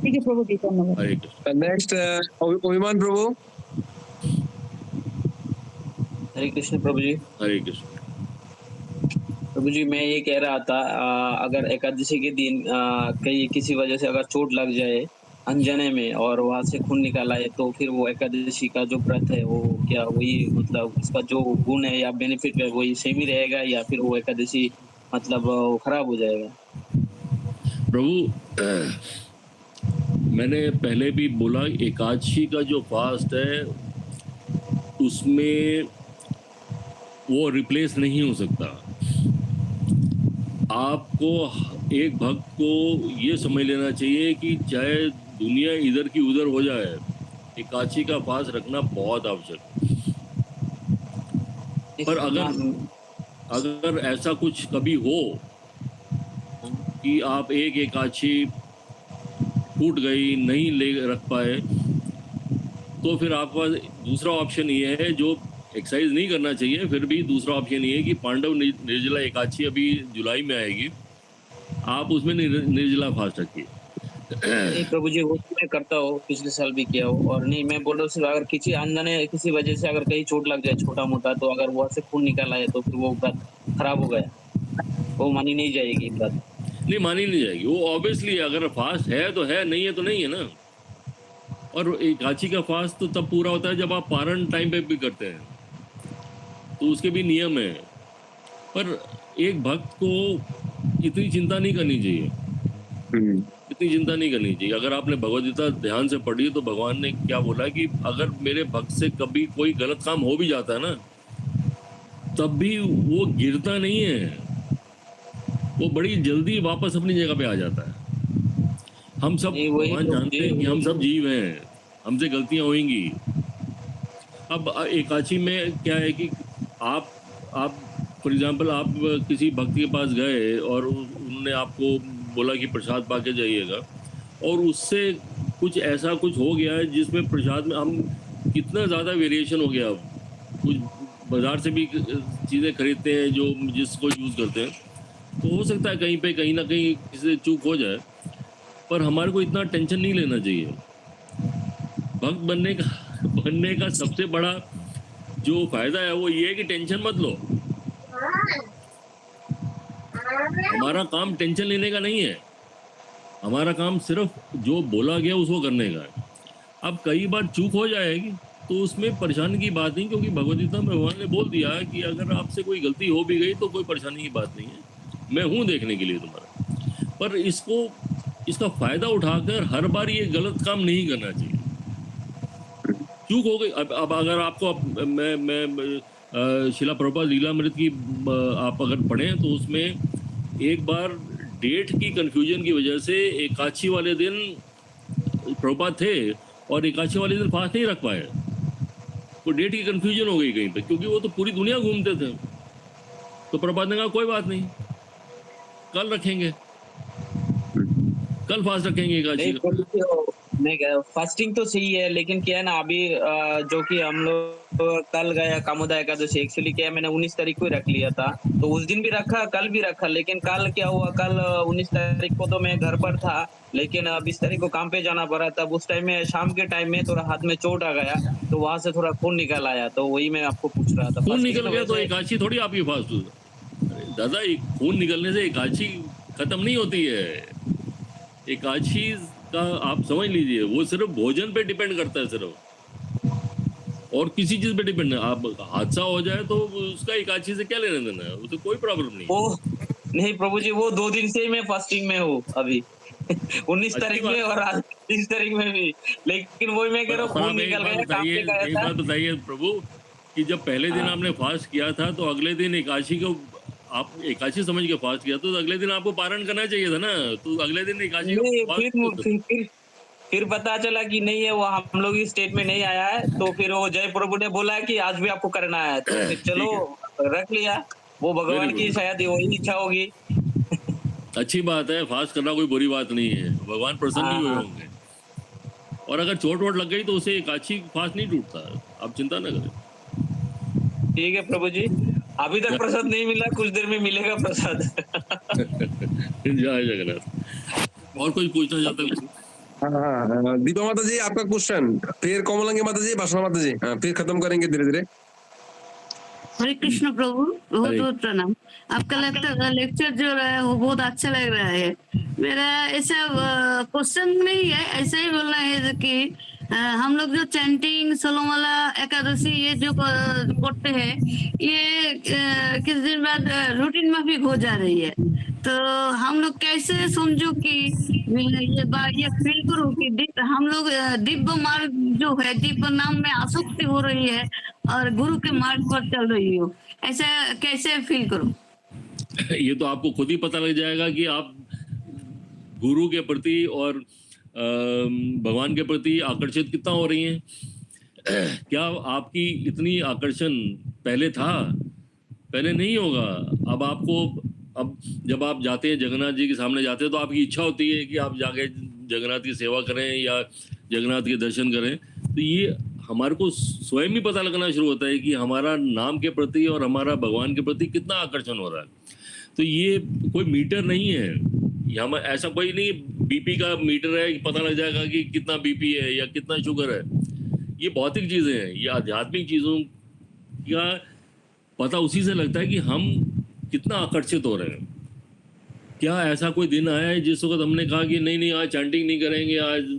ठीक है प्रभु जी, धन्यवाद। हरे कृष्ण। नेक्स्ट अभिमान प्रभु। हरे कृष्ण प्रभु जी। हरे कृष्ण। प्रभु जी मैं ये कह रहा था, अगर एकादशी के दिन कहीं किसी वजह से अगर चोट लग जाए अनजाने में और वहां से खून निकाला है, तो फिर वो एकादशी का जो व्रत है वो क्या वही मतलब उसका जो गुण है या बेनिफिट है वही सेम ही रहेगा, या फिर वो एकादशी मतलब खराब हो जाएगा? प्रभु मैंने पहले भी बोला, एकादशी का जो फास्ट है उसमें वो रिप्लेस नहीं हो सकता। आपको एक भक्त को ये समझ लेना चाहिए कि चाहे दुनिया इधर की उधर हो जाए, एकादशी का फास्ट रखना बहुत आवश्यक। पर अगर ऐसा कुछ कभी हो कि आप एक एकादशी टूट गई, नहीं ले रख पाए, तो फिर आपके पास दूसरा ऑप्शन ये है, जो एक्सरसाइज नहीं करना चाहिए, फिर भी दूसरा ऑप्शन ये है कि पांडव निर्जला एकादशी अभी जुलाई में आएगी, आप उसमें निर्जला फास्ट रखिए। नहीं प्रभु जी, वो तो मैं करता हूँ, पिछले साल भी किया हो। और नहीं मैं बोल रहा हूँ सिर्फ अगर किसी अनजाने किसी वजह से अगर कहीं चोट लग जाए छोटा मोटा, तो अगर वहां से खून निकाला है तो फिर वो व्रत खराब हो गया, वो मानी नहीं जाएगी व्रत। नहीं मानी नहीं जाएगी वो, ऑब्वियसली अगर फास्ट है तो है, नहीं है तो नहीं है ना। और एकादशी का फास्ट तो तब पूरा होता है जब आप पारण टाइम पे भी करते हैं, तो उसके भी नियम है। पर एक भक्त को इतनी चिंता नहीं करनी चाहिए, इतनी चिंता नहीं करनी चाहिए। अगर आपने भगवद गीता ध्यान से पढ़ी तो भगवान ने क्या बोला कि अगर मेरे भक्त से कभी कोई गलत काम हो भी जाता है ना, तब भी वो गिरता नहीं है, वो बड़ी जल्दी वापस अपनी जगह पे आ जाता है। हम सब भगवान जानते हैं कि हम सब जीव हैं, हमसे गलतियां होंगी। अब एकादशी में क्या है कि आप फॉर एग्जांपल आप किसी भक्त के पास गए और उन्होंने आपको बोला कि प्रसाद पाके जाइएगा, और उससे कुछ ऐसा कुछ हो गया है जिसमें प्रसाद में हम कितना ज़्यादा वेरिएशन हो गया। कुछ बाज़ार से भी चीज़ें खरीदते हैं जो जिसको यूज़ करते हैं, तो हो सकता है कहीं ना कहीं किसी चूक हो जाए, पर हमारे को इतना टेंशन नहीं लेना चाहिए। भक्त बनने का सबसे बड़ा जो फायदा है वो ये है कि टेंशन मत लो। हमारा काम टेंशन लेने का नहीं है, हमारा काम सिर्फ जो बोला गया उसको करने का है। अब कई बार चूक हो जाएगी तो उसमें परेशानी की बात नहीं, क्योंकि भगवद गीता में भगवान ने बोल दिया कि अगर आपसे कोई गलती हो भी गई तो कोई परेशानी की बात नहीं है, मैं हूँ देखने के लिए तुम्हारा। पर इसका फायदा उठाकर हर बार ये गलत काम नहीं करना चाहिए। चूक हो गई, अब अगर आपको मैं शिला प्रभुपाद लीलामृत की आप अगर पढ़ें तो उसमें एक बार डेट की कंफ्यूजन की वजह से एकादशी वाले दिन प्रभुपाद थे और एकादशी वाले दिन फास्ट नहीं रख पाए, तो डेट की कंफ्यूजन हो गई कहीं पे, क्योंकि वो तो पूरी दुनिया घूमते थे। तो प्रभुपाद ने कहा कोई बात नहीं, कल रखेंगे, कल फास्ट रखेंगे एकादशी का। नहीं फास्टिंग तो सही है, लेकिन क्या है ना अभी जो कि हम लोग कल गया कामोदा एकादशी, एक्चुअली क्या है मैंने 19 तारीख को ही रख लिया था, तो उस दिन भी रखा कल भी रखा, लेकिन कल क्या हुआ, कल 19 तारीख को तो मैं घर पर था, लेकिन 20 तारीख को काम पे जाना पड़ा। तब उस टाइम में शाम के टाइम में थोड़ा हाथ में चोट आ गया, तो वहां से थोड़ा खून निकल आया, तो वही मैं आपको पूछ रहा था। खून निकल गया तो एकादशी थोड़ी आपकी फास्ट हुई दादा, खून निकलने से एकादशी खत्म नहीं होती है। एकादशी का आप समझ लीजिए वो सिर्फ भोजन पे डिपेंड करता है सिर्फ। और किसी चीज पे डिपेंड है। आप हादसा हो जाए तो उसका एकादशी से क्या लेना देना है, वो तो कोई प्रॉब्लम नहीं। वो नहीं प्रभु जी, वो 2 दिन से ही मैं फास्टिंग में हूँ अभी 19 अच्छी तारीख बात। में और आज 30 तारीख में भी, लेकिन वही मैं कह रहा हूँ पर खून आप एक निकल बात गया, काम बताइए, पे गया एक था। बात बताइए प्रभु, कि जब पहले दिन हाँ। आपने फास्ट किया था तो अगले दिन एकादशी को आप एकादशी समझ के फास्ट किया, तो अगले दिन आपको पारण करना चाहिए था ना, तो अगले दिन एकादशी का नहीं, फास्ट क्यों होता? फिर पता चला कि नहीं है, वो हम लोग इस स्टेट में नहीं आया है, तो फिर वो जय प्रभु ने बोला है कि आज भी आपको करना है, तो फिर चलो ठीक है, रख लिया। वो वेरी भगवान की गुड। शायद वही इच्छा होगी। अच्छी बात है, फास्ट करना कोई बुरी बात नहीं है, भगवान प्रसन्न ही हुए हाँ, होंगे। और अगर चोट वोट लग गई तो उसे एकादशी फास्ट नहीं टूटता, आप चिंता ना करें। ठीक है प्रभु जी, अभी तक प्रसाद नहीं मिला, कुछ देर में मिलेगा प्रसाद। जय जगन्नाथ। और कोई पूछना चाहता है? हाँ, दीपा माता जी आपका क्वेश्चन, फिर कोमलंगी माता जी, भाषा माता जी, हाँ, फिर खत्म करेंगे धीरे धीरे। हरे कृष्ण प्रभु, बहुत हरे। बहुत प्रणाम। आपका लेक्चर जो रहा है वो बहुत अच्छा लग रहा है। मेरा ऐसा क्वेश्चन नहीं है, ऐसा ही बोलना है कि हम लोग जो चैंटिंग सोलोमाला एकादशी ये जो करते हैं, ये किस दिन बाद रूटीन माफिक हो जा रही है, तो हम लोग कैसे समझो कि ये फील करो कि हम लोग दिव्य मार्ग जो है, दिव्य नाम में आसक्ति हो रही है और गुरु के मार्ग पर चल रही हो, ऐसा कैसे फील करूं? ये तो आपको खुद ही पता लग जाएगा कि आप गुरु के प्रति और भगवान के प्रति आकर्षित कितना हो रही हैं। क्या आपकी इतनी आकर्षण पहले था? पहले नहीं होगा। अब आपको, अब जब आप जाते हैं जगन्नाथ जी के सामने जाते हैं तो आपकी इच्छा होती है कि आप जाके जगन्नाथ की सेवा करें या जगन्नाथ के दर्शन करें, तो ये हमारे को स्वयं ही पता लगना शुरू होता है कि हमारा नाम के प्रति और हमारा भगवान के प्रति कितना आकर्षण हो रहा है। तो ये कोई मीटर नहीं है, हम ऐसा कोई नहीं बीपी का मीटर है कि पता लग जाएगा कि कितना बीपी है या कितना शुगर है। ये भौतिक चीज़ें हैं, ये आध्यात्मिक चीज़ों का पता उसी से लगता है कि हम कितना आकर्षित हो रहे हैं। क्या ऐसा कोई दिन आया है जिस वक्त हमने कहा कि नहीं आज चैंटिंग नहीं करेंगे, आज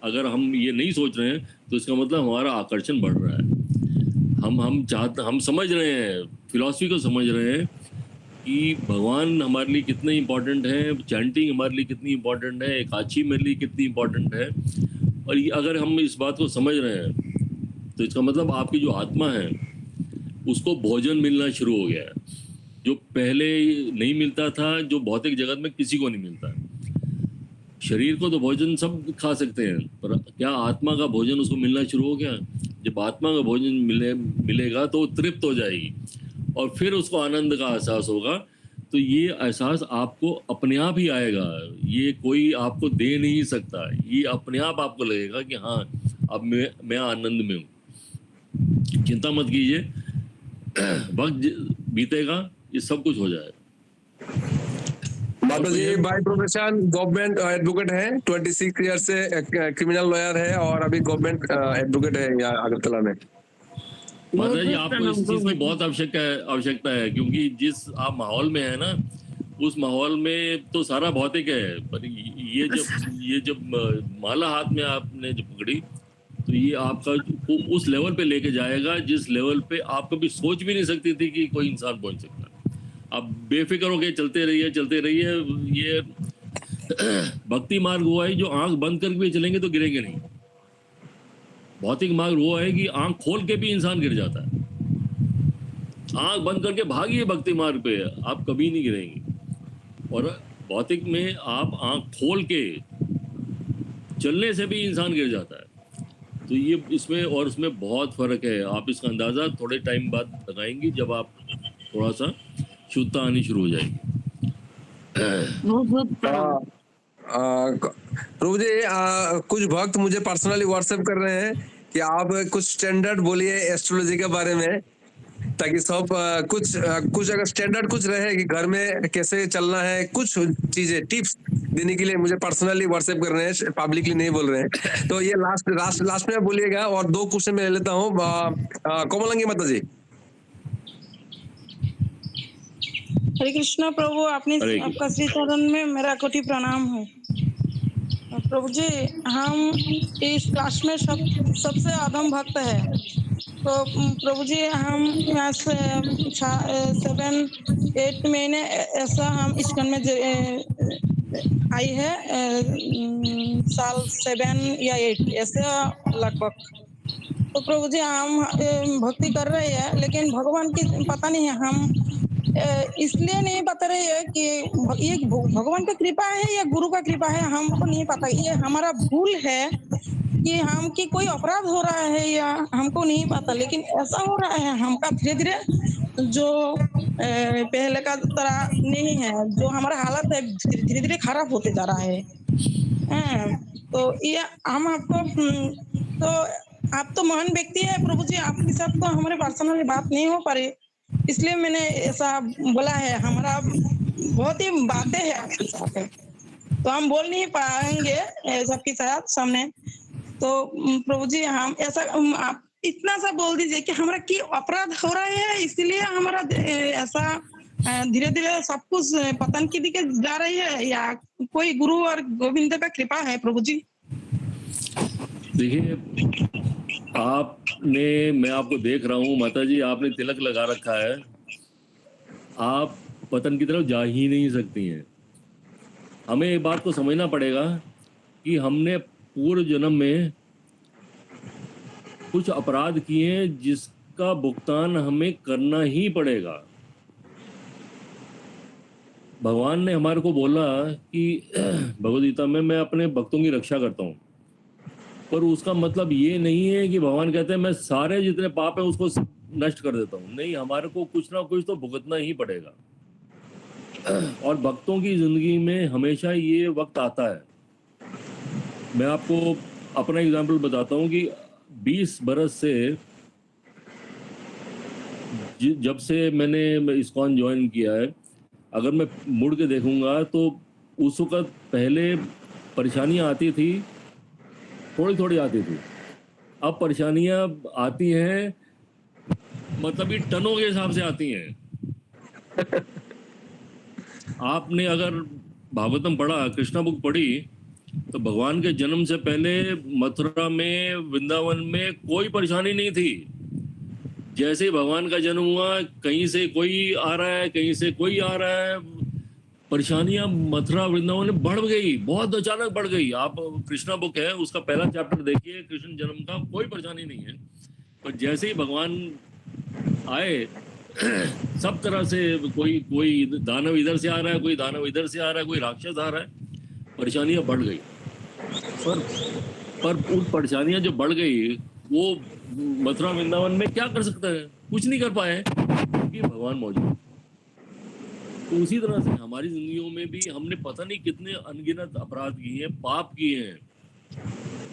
अगर हम ये नहीं सोच रहे हैं तो इसका मतलब हमारा आकर्षण बढ़ रहा है। हम समझ रहे हैं, फिलॉसफी को समझ रहे हैं कि भगवान हमारे लिए कितने इम्पोर्टेंट है, चैंटिंग हमारे लिए कितनी इम्पोर्टेंट है, एकादशी मेरे लिए कितनी इम्पोर्टेंट है। और ये अगर हम इस बात को समझ रहे हैं तो इसका मतलब आपकी जो आत्मा है उसको भोजन मिलना शुरू हो गया है, जो पहले नहीं मिलता था, जो भौतिक जगत में किसी को नहीं मिलता। शरीर को तो भोजन सब खा सकते हैं, पर क्या आत्मा का भोजन उसको मिलना शुरू हो गया? जब आत्मा का भोजन मिलेगा तो वो तृप्त हो जाएगी और फिर उसको आनंद का एहसास होगा। तो ये एहसास आपको अपने आप ही आएगा, ये कोई आपको दे नहीं सकता, ये अपने आप आपको लगेगा कि हाँ अब मैं आनंद में हूँ। चिंता मत कीजिए, वक्त बीतेगा, ये सब कुछ हो जाएगा। माता जी बाय प्रोफेशन गवर्नमेंट एडवोकेट है, 26 ईयर से क्रिमिनल लॉयर है और अभी गवर्नमेंट एडवोकेट है यहाँ अगरतला में। माता जी आपको इस चीज की बहुत आवश्यकता है, क्योंकि जिस आप माहौल में है ना, उस माहौल में तो सारा भौतिक है, पर ये जब माला हाथ में आपने जो पकड़ी तो ये आपका उस लेवल पे लेके जाएगा जिस लेवल पे आप कभी सोच भी नहीं सकती थी कि कोई इंसान पहुंच सकता है। आप बेफिक्र होके चलते रहिए। ये भक्ति मार्ग हुआ है जो आंख बंद करके भी चलेंगे तो गिरेंगे नहीं। भौतिक मार्ग वो है कि आंख खोल के भी इंसान गिर जाता है। आंख बंद करके भागिए भक्ति मार्ग पे, आप कभी नहीं गिरेंगे। और भौतिक में आप आंख खोल के चलने से भी इंसान गिर जाता है। तो ये इसमें और उसमें बहुत फर्क है। आप इसका अंदाजा थोड़े टाइम बाद लगाएंगे जब आप थोड़ा सा शुद्धता आनी शुरू हो जाएगी। प्रभु जी कुछ भक्त मुझे पर्सनली व्हाट्सएप कर रहे हैं कि आप कुछ स्टैंडर्ड बोलिए एस्ट्रोलॉजी के बारे में, ताकि सब कुछ अगर स्टैंडर्ड कुछ रहे कि घर में कैसे चलना है, कुछ चीजें टिप्स देने के लिए मुझे पर्सनली व्हाट्सएप कर रहे हैं, पब्लिकली नहीं बोल रहे हैं। तो ये लास्ट में बोलिएगा। और 2 क्वेश्चन मैं ले लेता हूँ। कोमलंगी माता जी। हरे कृष्णा प्रभु, आपका श्री चरण में मेरा कोटि प्रणाम है। प्रभु जी, हम इस क्लास में सबसे अधम भक्त है। तो प्रभु जी हम यहाँ से 7-8 महीने ऐसा हम इस्कॉन में आई है, साल 7 या 8 ऐसे लगभग। तो प्रभु जी हम भक्ति कर रहे हैं, लेकिन भगवान की पता नहीं है, हम इसलिए नहीं बता रहे हैं कि ये भगवान का कृपा है या गुरु का कृपा है, हमको नहीं पता। ये हमारा भूल है कि हम की कोई अपराध हो रहा है या हमको नहीं पता, लेकिन ऐसा हो रहा है हमका धीरे धीरे जो पहले का तरह नहीं है, जो हमारा हालत है धीरे धीरे खराब होते जा रहा है। तो ये हम आपको तो आप तो महान व्यक्ति है प्रभु जी, आपके साथ तो हमारे पर्सनल बात नहीं हो पा रही, इसलिए मैंने ऐसा बोला है। हमारा बहुत ही बातें हैं आपके साथ, तो हम बोल नहीं पाएंगे सबके साथ सामने। तो प्रभु जी हम ऐसा आप इतना सा बोल दीजिए कि हमारा की अपराध हो रहा है, इसलिए हमारा ऐसा धीरे धीरे सब कुछ पतन की दिखे जा रही है, या कोई गुरु और गोविंद का कृपा है प्रभु जी? देखिए, मैं आपको देख रहा हूँ माता जी, आपने तिलक लगा रखा है, आप पतन की तरफ जा ही नहीं सकती हैं। हमें एक बात को समझना पड़ेगा कि हमने पूर्व जन्म में कुछ अपराध किए हैं जिसका भुगतान हमें करना ही पड़ेगा। भगवान ने हमारे को बोला कि भगवद गीता में मैं अपने भक्तों की रक्षा करता हूँ, पर उसका मतलब ये नहीं है कि भगवान कहते हैं मैं सारे जितने पाप है उसको नष्ट कर देता हूँ। नहीं, हमारे को कुछ ना कुछ तो भुगतना ही पड़ेगा। और भक्तों की जिंदगी में हमेशा ये वक्त आता है। मैं आपको अपना एग्जाम्पल बताता हूँ कि 20 बरस से जब से मैंने इस्कॉन ज्वाइन किया है, अगर मैं मुड़ के देखूंगा तो उस वक्त पहले परेशानियां आती थी, थोड़ी थोड़ी आती थी। अब परेशानियां आती हैं मतलब ये टनों के हिसाब से आती हैं। आपने अगर भागवतम पढ़ा, कृष्णा बुक पढ़ी, तो भगवान के जन्म से पहले मथुरा में, वृंदावन में कोई परेशानी नहीं थी। जैसे भगवान का जन्म हुआ, कहीं से कोई आ रहा है, कहीं से कोई आ रहा है, परेशानियां मथुरा वृंदावन में बढ़ गई, बहुत अचानक बढ़ गई। आप कृष्णा बुक है, उसका पहला चैप्टर देखिए, कृष्ण जन्म का कोई परेशानी नहीं है। पर जैसे ही भगवान आए, सब तरह से कोई दानव इधर से आ रहा है, कोई दानव इधर से आ रहा है, कोई राक्षस आ रहा है, परेशानियां बढ़ गई। पर उन परेशानियां जो बढ़ गई, वो मथुरा वृंदावन में क्या कर सकता है? कुछ नहीं कर पाए, क्योंकि भगवान मौजूद। तो उसी तरह से हमारी जिंदगियों में भी हमने पता नहीं कितने अनगिनत अपराध किए हैं, पाप किए हैं,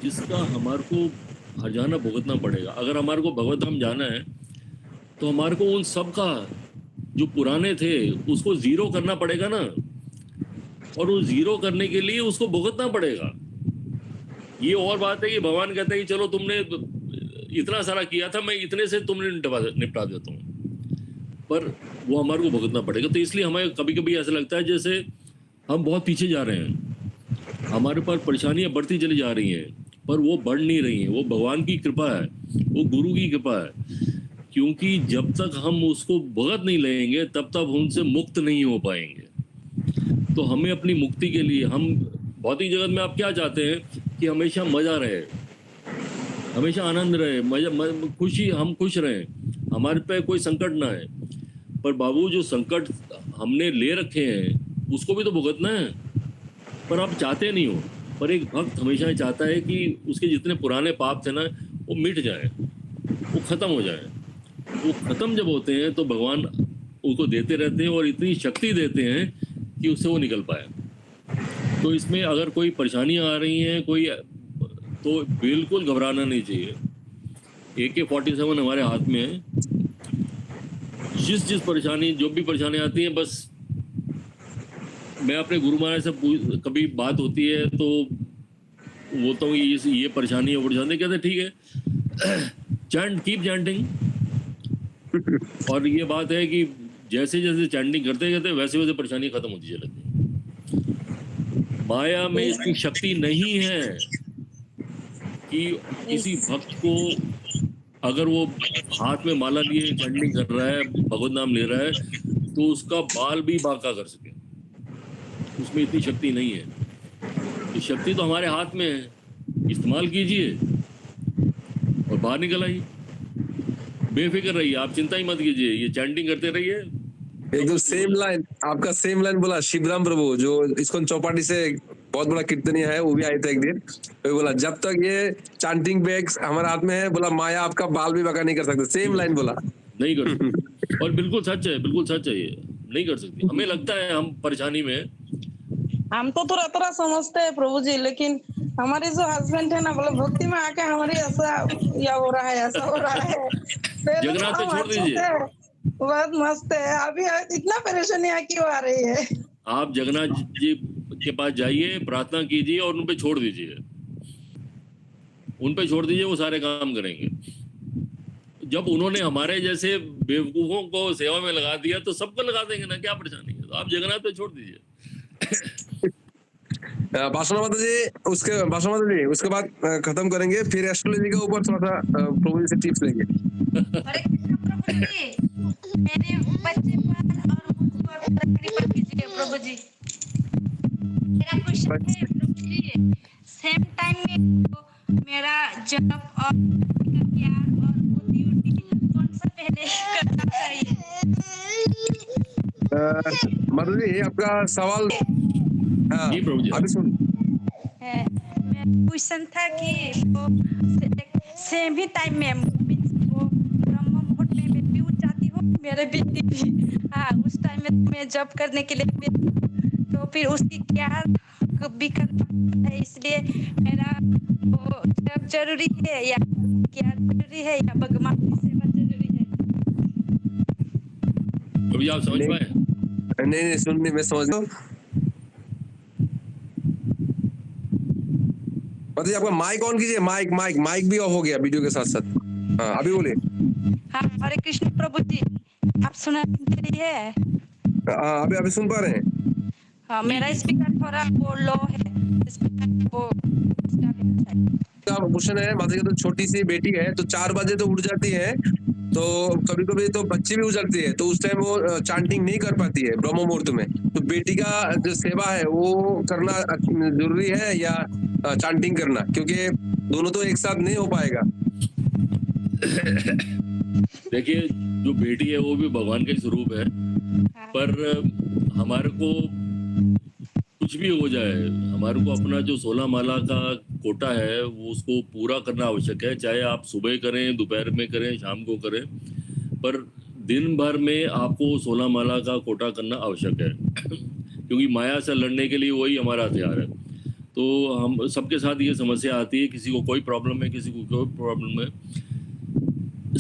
जिसका हमारे को हर्जाना भुगतना पड़ेगा। अगर हमारे को भगवत धाम जाना है तो हमारे को उन सब का जो पुराने थे उसको जीरो करना पड़ेगा ना, और वो जीरो करने के लिए उसको भुगतना पड़ेगा। ये और बात है कि भगवान कहते हैं कि चलो तुमने इतना सारा किया था, मैं इतने से तुमने निपटा देता हूँ, पर वो हमारे को भुगतना पड़ेगा। तो इसलिए हमें कभी कभी ऐसा लगता है जैसे हम बहुत पीछे जा रहे हैं, हमारे पास परेशानियां बढ़ती चली जा रही हैं, पर वो बढ़ नहीं रही हैं। वो भगवान की कृपा है, वो गुरु की कृपा है, क्योंकि जब तक हम उसको भुगत नहीं लेंगे तब तक उनसे मुक्त नहीं हो पाएंगे। तो हमें अपनी मुक्ति के लिए, हम भौतिक जगत में आप क्या चाहते हैं कि हमेशा मजा रहे, हमेशा आनंद रहे, मजा खुशी, हम खुश रहें, हमारे पे कोई संकट ना आए। पर बाबू, जो संकट हमने ले रखे हैं उसको भी तो भुगतना है, पर आप चाहते नहीं हो। पर एक भक्त हमेशा चाहता है कि उसके जितने पुराने पाप थे ना, वो मिट जाए, वो खत्म हो जाए। वो खत्म जब होते हैं तो भगवान उनको देते रहते हैं और इतनी शक्ति देते हैं कि उससे वो निकल पाए। तो इसमें अगर कोई परेशानियां आ रही हैं कोई, तो बिल्कुल घबराना नहीं चाहिए। AK-47 हमारे हाथ में है। जिस परेशानी, जो भी परेशानी आती है, बस मैं अपने गुरु महाराज से कभी बात होती है तो बोलता हूँ ये परेशानी है, वो परेशानी, कहते ठीक है, चैंट, कीप चैंटिंग। और ये बात है कि जैसे जैसे चैंटिंग करते करते वैसे वैसे परेशानी खत्म होती चलती है। माया में इसकी शक्ति नहीं है कि किसी भक्त को अगर वो हाथ में माला लिए चैंटिंग कर रहा है, भगवत नाम ले रहा है, तो उसका बाल भी बांका कर सके, उसमें इतनी शक्ति नहीं है। तो शक्ति तो हमारे हाथ में है, इस्तेमाल कीजिए और बाहर निकल आइए। बेफिक्र रहिए, आप चिंता ही मत कीजिए, ये चैंटिंग करते रहिए। एकदम सेम लाइन, आपका सेम लाइन बोला शिवराम प्रभु, जो इस्कॉन चौपाटी से बहुत बड़ा कीर्तनिया है, वो भी आए थे एक दिन। तो बोला जब तक ये चांटिंग बैग्स हमारे हाथ में है, बोला माया आपका बाल भी बांका नहीं कर सकते। सेम लाइन बोला। नहीं कर सकते। और बिल्कुल सच है, बिल्कुल सच है, ये नहीं कर सकती। हमें लगता है हम परेशानी में, हम तो थोड़ा थोड़ा समझते हैं प्रभु जी, लेकिन हमारे जो हस्बैंड है ना, मतलब भक्ति में आके हमारे ऐसा या हो रहा है, ऐसा हो रहा है। जगन्नाथ पे छोड़ दीजिए। बहुत मस्त है। अभी इतना परेशानी क्यों आ रही है? आप जगन्नाथ जी के पास जाइए, प्रार्थना कीजिए और उन पे छोड़ दीजिए, उन पे छोड़ दीजिए, वो सारे काम करेंगे। जब उन्होंने हमारे जैसे बेवकूफों को सेवा में लगा दिया तो सबको लगा देंगे ना, क्या परेशानी है। तो आप जगन्नाथ पे छोड़ दीजिए। भाषण माता जी, उसके बाद खत्म करेंगे, फिर एस्ट्रोलॉजी के ऊपर थोड़ा सा प्रभु जी से टिप्स लेंगे। हरे कृष्ण प्रभु जी, मेरे बच्चे पर और मुझ पर कृपा कीजिए प्रभु जी। मेरा क्वेश्चन है प्रभु जी, सेम टाइम में तो मेरा जॉब और प्यार और ड्यूटी कौन सा पहले करना चाहिए? माता जी आपका सवाल, हाँ जी प्रभु जी, अभी सुन। मेरा क्वेश्चन था कि वो सेम ही टाइम में वो ब्रह्म मुहूर्त में मैं भी उठ जाती हूँ, मेरे बेटी भी, हाँ उस टाइम में मैं जॉब करने के लिए, तो फिर उसकी क्या भी करना है, इसलिए मेरा वो जॉब जरूरी है या क्या जरूरी है, या भगवान की सेवा जरूरी है? प्रभु जी आप समझ पाए? नहीं सुनने में समझ लो। मतलब आपका माइक ऑन कीजिए, माइक भी ऑफ हो गया वीडियो के साथ साथ। हाँ अभी बोलिए। हाँ हरे कृष्ण प्रभु जी, आप सुना दे रही है? हाँ अभी सुन पा रहे हैं। हाँ मेरा स्पीकर थोड़ा वो लो है, स्पीकर वो क्वेश्चन है, माता जी तो छोटी सी बेटी है, तो 4 बजे तो उठ जाती है, तो कभी कभी तो बच्ची भी उछलती है, तो उस टाइम वो चांटिंग नहीं कर पाती है ब्रह्म मुहूर्त में। तो बेटी का जो सेवा है वो करना जरूरी है या चांटिंग करना, क्योंकि दोनों तो एक साथ नहीं हो पाएगा। देखिए जो बेटी है वो भी भगवान का ही स्वरूप है, पर हमारे को कुछ भी हो जाए, हमारे को अपना जो 16 माला का कोटा है वो उसको पूरा करना आवश्यक है। चाहे आप सुबह करें, दोपहर में करें, शाम को करें, पर दिन भर में आपको 16 माला का कोटा करना आवश्यक है। क्योंकि माया से लड़ने के लिए वही हमारा हथियार है। तो हम सबके साथ ये समस्या आती है, किसी को कोई प्रॉब्लम है, किसी को कोई प्रॉब्लम है।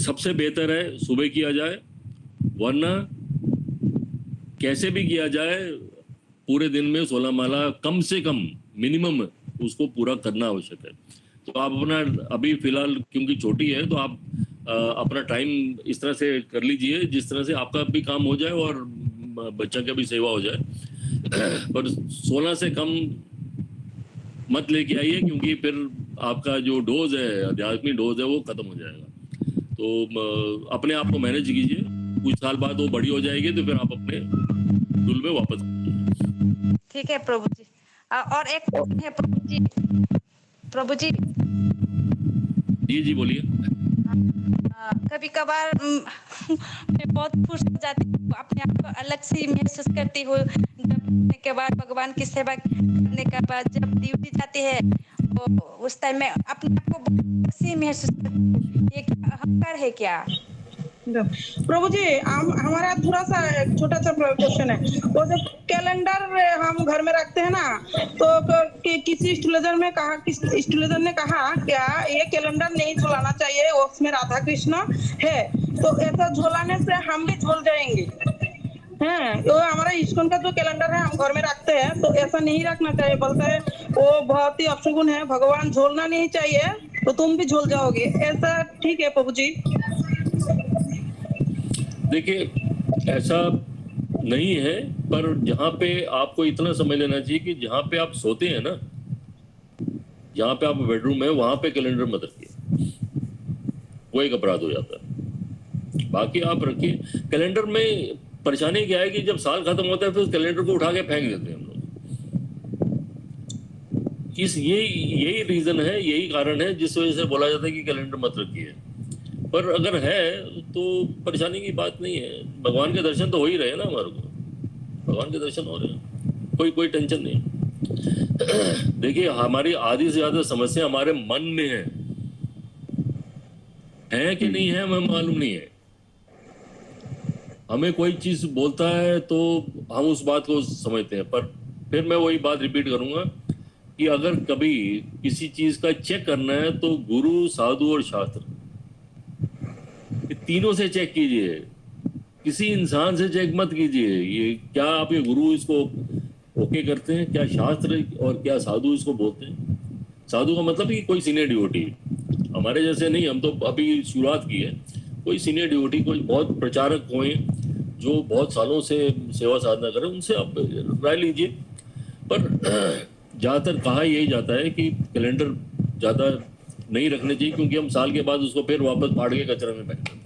सबसे बेहतर है सुबह किया जाए, वरना कैसे भी किया जाए पूरे दिन में 16 माला कम से कम मिनिमम उसको पूरा करना आवश्यक है। तो आप अपना अभी फिलहाल क्योंकि छोटी है, तो आप अपना टाइम इस तरह से कर लीजिए जिस तरह से आपका भी काम हो जाए और बच्चा का भी सेवा हो जाए। पर 16 से कम मत लेके आइए, क्योंकि फिर आपका जो डोज है, आध्यात्मिक डोज है, वो खत्म हो जाएगा। तो अपने आप को मैनेज कीजिए, कुछ साल बाद वो बड़ी हो जाएगी तो फिर आप अपने डुल में वापस। ठीक है प्रभु जी। और एक प्रश्न है प्रभु जी। जी बोलिए। कभी कभार मैं बहुत खुश हो जाती हूँ, अपने आप को अलग से महसूस करती हूँ। जब के बाद भगवान की सेवा करने के बाद जब ड्यूटी जाती है तो उस टाइम में अपने आप को बहुत से महसूस करती हूँ। ये क्या अहंकार है क्या? प्रभु जी हमारा थोड़ा सा छोटा सा क्वेश्चन है। वो जब कैलेंडर हम घर में रखते हैं ना, तो किसी एस्ट्रोलॉजर ने कहा क्या ये कैलेंडर नहीं झुलाना चाहिए, उसमें राधा कृष्ण है, तो ऐसा झुलाने से हम भी झुल जाएंगे। तो हमारा इस्कॉन का जो कैलेंडर है हम घर में रखते हैं, तो ऐसा नहीं रखना चाहिए। बोलता है वो बहुत ही अपशगुन है, भगवान झोलना नहीं चाहिए, तो तुम भी झोल जाओगे। ऐसा ठीक है प्रभु जी? देखिए ऐसा नहीं है, पर जहाँ पे आपको इतना समझ लेना चाहिए कि जहाँ पे आप सोते हैं ना, जहाँ पे आप बेडरूम है, वहां पे कैलेंडर मत रखिए। वो एक अपराध हो जाता है। बाकी आप रखिए कैलेंडर में। परेशानी क्या है कि जब साल खत्म होता है फिर उस कैलेंडर को उठा के फेंक देते हैं हम लोग। यही रीजन है, यही कारण है जिस वजह से बोला जाता है कि कैलेंडर मत रखिए। पर अगर है तो परेशानी की बात नहीं है। भगवान के दर्शन तो हो ही रहे हैं ना, हमारे को भगवान के दर्शन हो रहे हैं, कोई टेंशन नहीं है। देखिए हमारी आधी से ज्यादा समस्या हमारे मन में है कि नहीं है हमें मालूम नहीं है। हमें कोई चीज बोलता है तो हम उस बात को समझते हैं, पर फिर मैं वही बात रिपीट करूंगा कि अगर कभी किसी चीज का चेक करना है तो गुरु, साधु और शास्त्र, ये तीनों से चेक कीजिए। किसी इंसान से चेक मत कीजिए। ये क्या आपके गुरु इसको ओके करते हैं, क्या शास्त्र और क्या साधु इसको बोलते हैं। साधु का मतलब कि कोई सीनियर डिवोटी, हमारे जैसे नहीं, हम तो अभी शुरुआत की है। कोई सीनियर डिवोटी, कोई बहुत प्रचारक हुए जो बहुत सालों से सेवा साधना करें, उनसे आप राय लीजिए। पर ज़्यादातर कहा यही जाता है कि कैलेंडर ज़्यादा नहीं रखने चाहिए, क्योंकि हम साल के बाद उसको फिर वापस फाड़ के कचरे में फेंक देते हैं।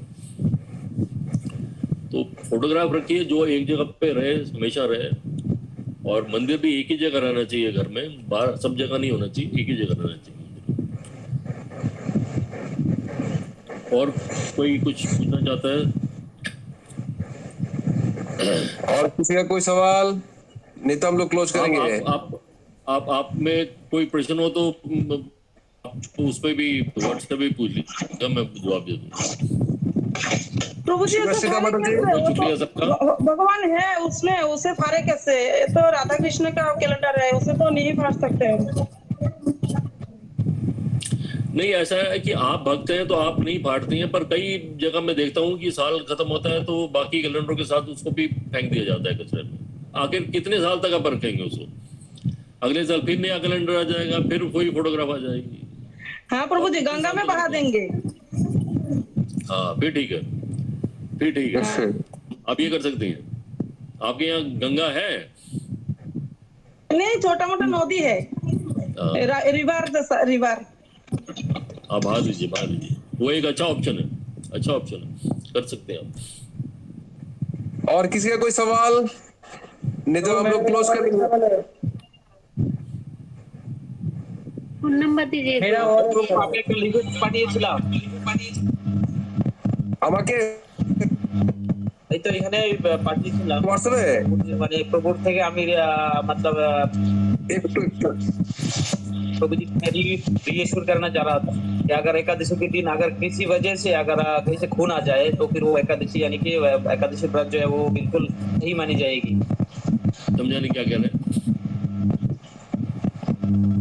तो फोटोग्राफ रखिए जो एक जगह पे रहे, हमेशा रहे। और मंदिर भी एक ही जगह रहना चाहिए, घर में बाहर सब जगह नहीं होना चाहिए, एक ही जगह रहना चाहिए। और कोई कुछ पूछना चाहता है? और किसी का कोई सवाल? नहीं तो हम लोग क्लोज करेंगे। आप में कोई प्रश्न हो तो उस पे भी व्हाट्सएप पे पूछ लीजिए, मैं जवाब दे दूंगा। प्रभु जी ऐसे फारे कैसे? सबका भगवान है उसमें, उसे फारे कैसे? ये तो राधा कृष्ण का कैलेंडर है, उसे तो नहीं फाड़ सकते हम। नहीं, ऐसा है कि आप भक्त हैं तो आप नहीं फाड़ती हैं, पर कई जगह मैं देखता हूँ कि साल खत्म होता है तो बाकी कैलेंडरों के साथ उसको भी फेंक दिया जाता है कचरे में। आखिर कितने साल तक आप रखेंगे उसको? अगले साल फिर नया कैलेंडर आ जाएगा, फिर कोई फोटोग्राफ आ जाएगी। हाँ प्रभु जी, गंगा में बहा देंगे। हाँ फिर ठीक है, फिर ठीक है। आप ये कर सकते हैं। आपके यहाँ गंगा है? नहीं, छोटा मोटा नदी है, रिवर जैसा रिवर। आप बहा दीजिए, वो एक अच्छा ऑप्शन है, अच्छा ऑप्शन है, कर सकते हैं आप। और किसी का कोई सवाल? नहीं तो हम लोग क्लोज करेंगे। फोन नंबर दीजिए। मेरा और आपके को लिखित পাঠিয়েছিলাম। আমাকে এই তো এখানে পাঠিয়েছিলাম হোয়াটসঅ্যাপে, মানে প্রভুর থেকে আমি मतलब একটু प्रभु जी रीएश्योर करना चाह रहा था कि अगर एकादशी के दिन अगर किसी वजह से अगर कहीं से खून आ जाए तो फिर वो एकादशी यानी कि एकादशी व्रत जो है वो बिल्कुल नहीं मानी जाएगी। समझाने क्या कह रहे हैं?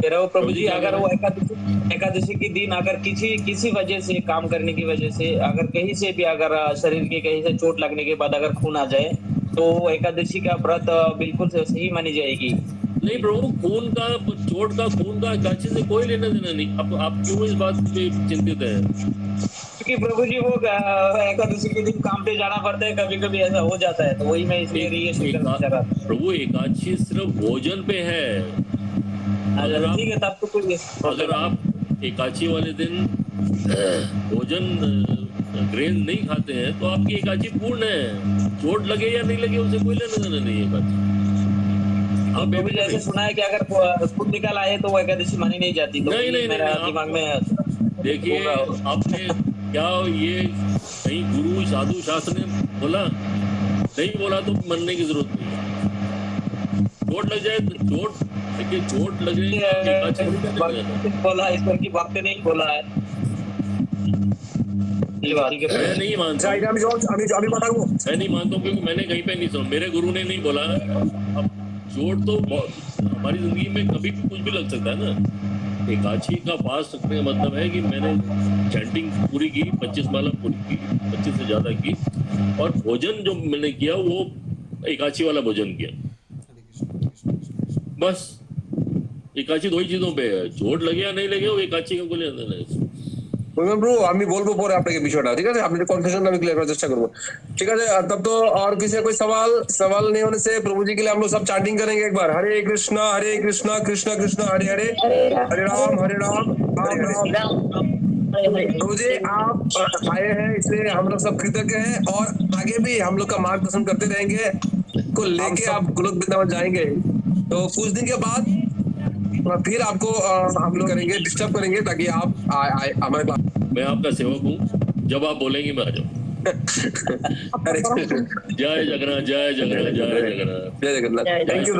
कह रहा हूँ प्रभु जी, अगर वो एकादशी के दिन अगर किसी वजह से, काम करने की वजह से, अगर कहीं से भी अगर शरीर के कहीं से चोट लगने के बाद अगर खून आ जाए तो एकादशी का व्रत बिल्कुल सही मानी जाएगी। नहीं प्रभु, खून का, चोट का, खून का एकादशी से कोई लेना देना नहीं। आप क्यों इस बात पे चिंतित है? क्योंकि प्रभु जी वो एकादशी के दिन काम पे जाना पड़ता है, कभी कभी ऐसा हो जाता है, तो वही मैं इसलिए रीएश्योर करना चाह रहा था। प्रभु एकादशी सिर्फ भोजन पे है। ठीक है, तब तो कोई, अगर आप एकादशी वाले दिन भोजन ग्रेन नहीं खाते हैं तो आपकी एकादशी पूर्ण है। चोट लगे या नहीं लगे उससे कोई लेना देना नहीं है एकादशी। अब भी जैसे सुना है कि अगर खुद निकाल आए तो वो एकादशी मानी नहीं जाती। तो नहीं, मेरा दिमाग में देखिए, आपने क्या ये कहीं गुरु, साधु, शास्त्र ने बोला? नहीं बोला तो मानने की जरूरत नहीं। चोट लग जाए तो चोट लगे बोला, ईश्वर की बात पे नहीं बोला है। मैं नहीं मानता हूँ, क्योंकि मैंने कहीं पे नहीं सुना, मेरे गुरु ने नहीं बोला। अब चोट तो हमारी जिंदगी में कभी भी कुछ भी लग सकता है ना। एकादशी का फास्ट रखने का मतलब है कि मैंने चैंटिंग पूरी की, 25 माला पूरी की, 25 से ज्यादा की, और भोजन जो मैंने किया वो एकादशी वाला भोजन किया। बस एकादशी दो ही चीजों पे है, चोट लगे या नहीं लगे वो एकादशी का बोले नहीं। ব্রো আমি বলবো পরে আপনাকে বিষয়টা, ঠিক আছে? আপনি কনফিউশনটা আমি ক্লিয়ার করার চেষ্টা করবো, ठीक है? तब तो और किसी का कोई सवाल नहीं होने से प्रभु जी के लिए हम लोग सब चैंटिंग करेंगे एक बार। हरे कृष्णा कृष्णा कृष्णा हरे हरे, हरे राम राम राम। प्रभु जी आप आए हैं इसलिए हम लोग सब कृतज्ञ हैं और आगे भी हम लोग का मार्गदर्शन करते रहेंगे को लेके आप गोलोक वृंदावन जाएंगे तो कुछ दिन के बाद फिर आपको हम लोग करेंगे डिस्टर्ब करेंगे ताकि आप हमारे पास। मैं आपका सेवक हूँ, जब आप बोलेंगे मैं आ जाऊँ। जय जगन्नाथ, जय जगन्नाथ, जय जगन्नाथ, जय जगन्नाथ। Thank you.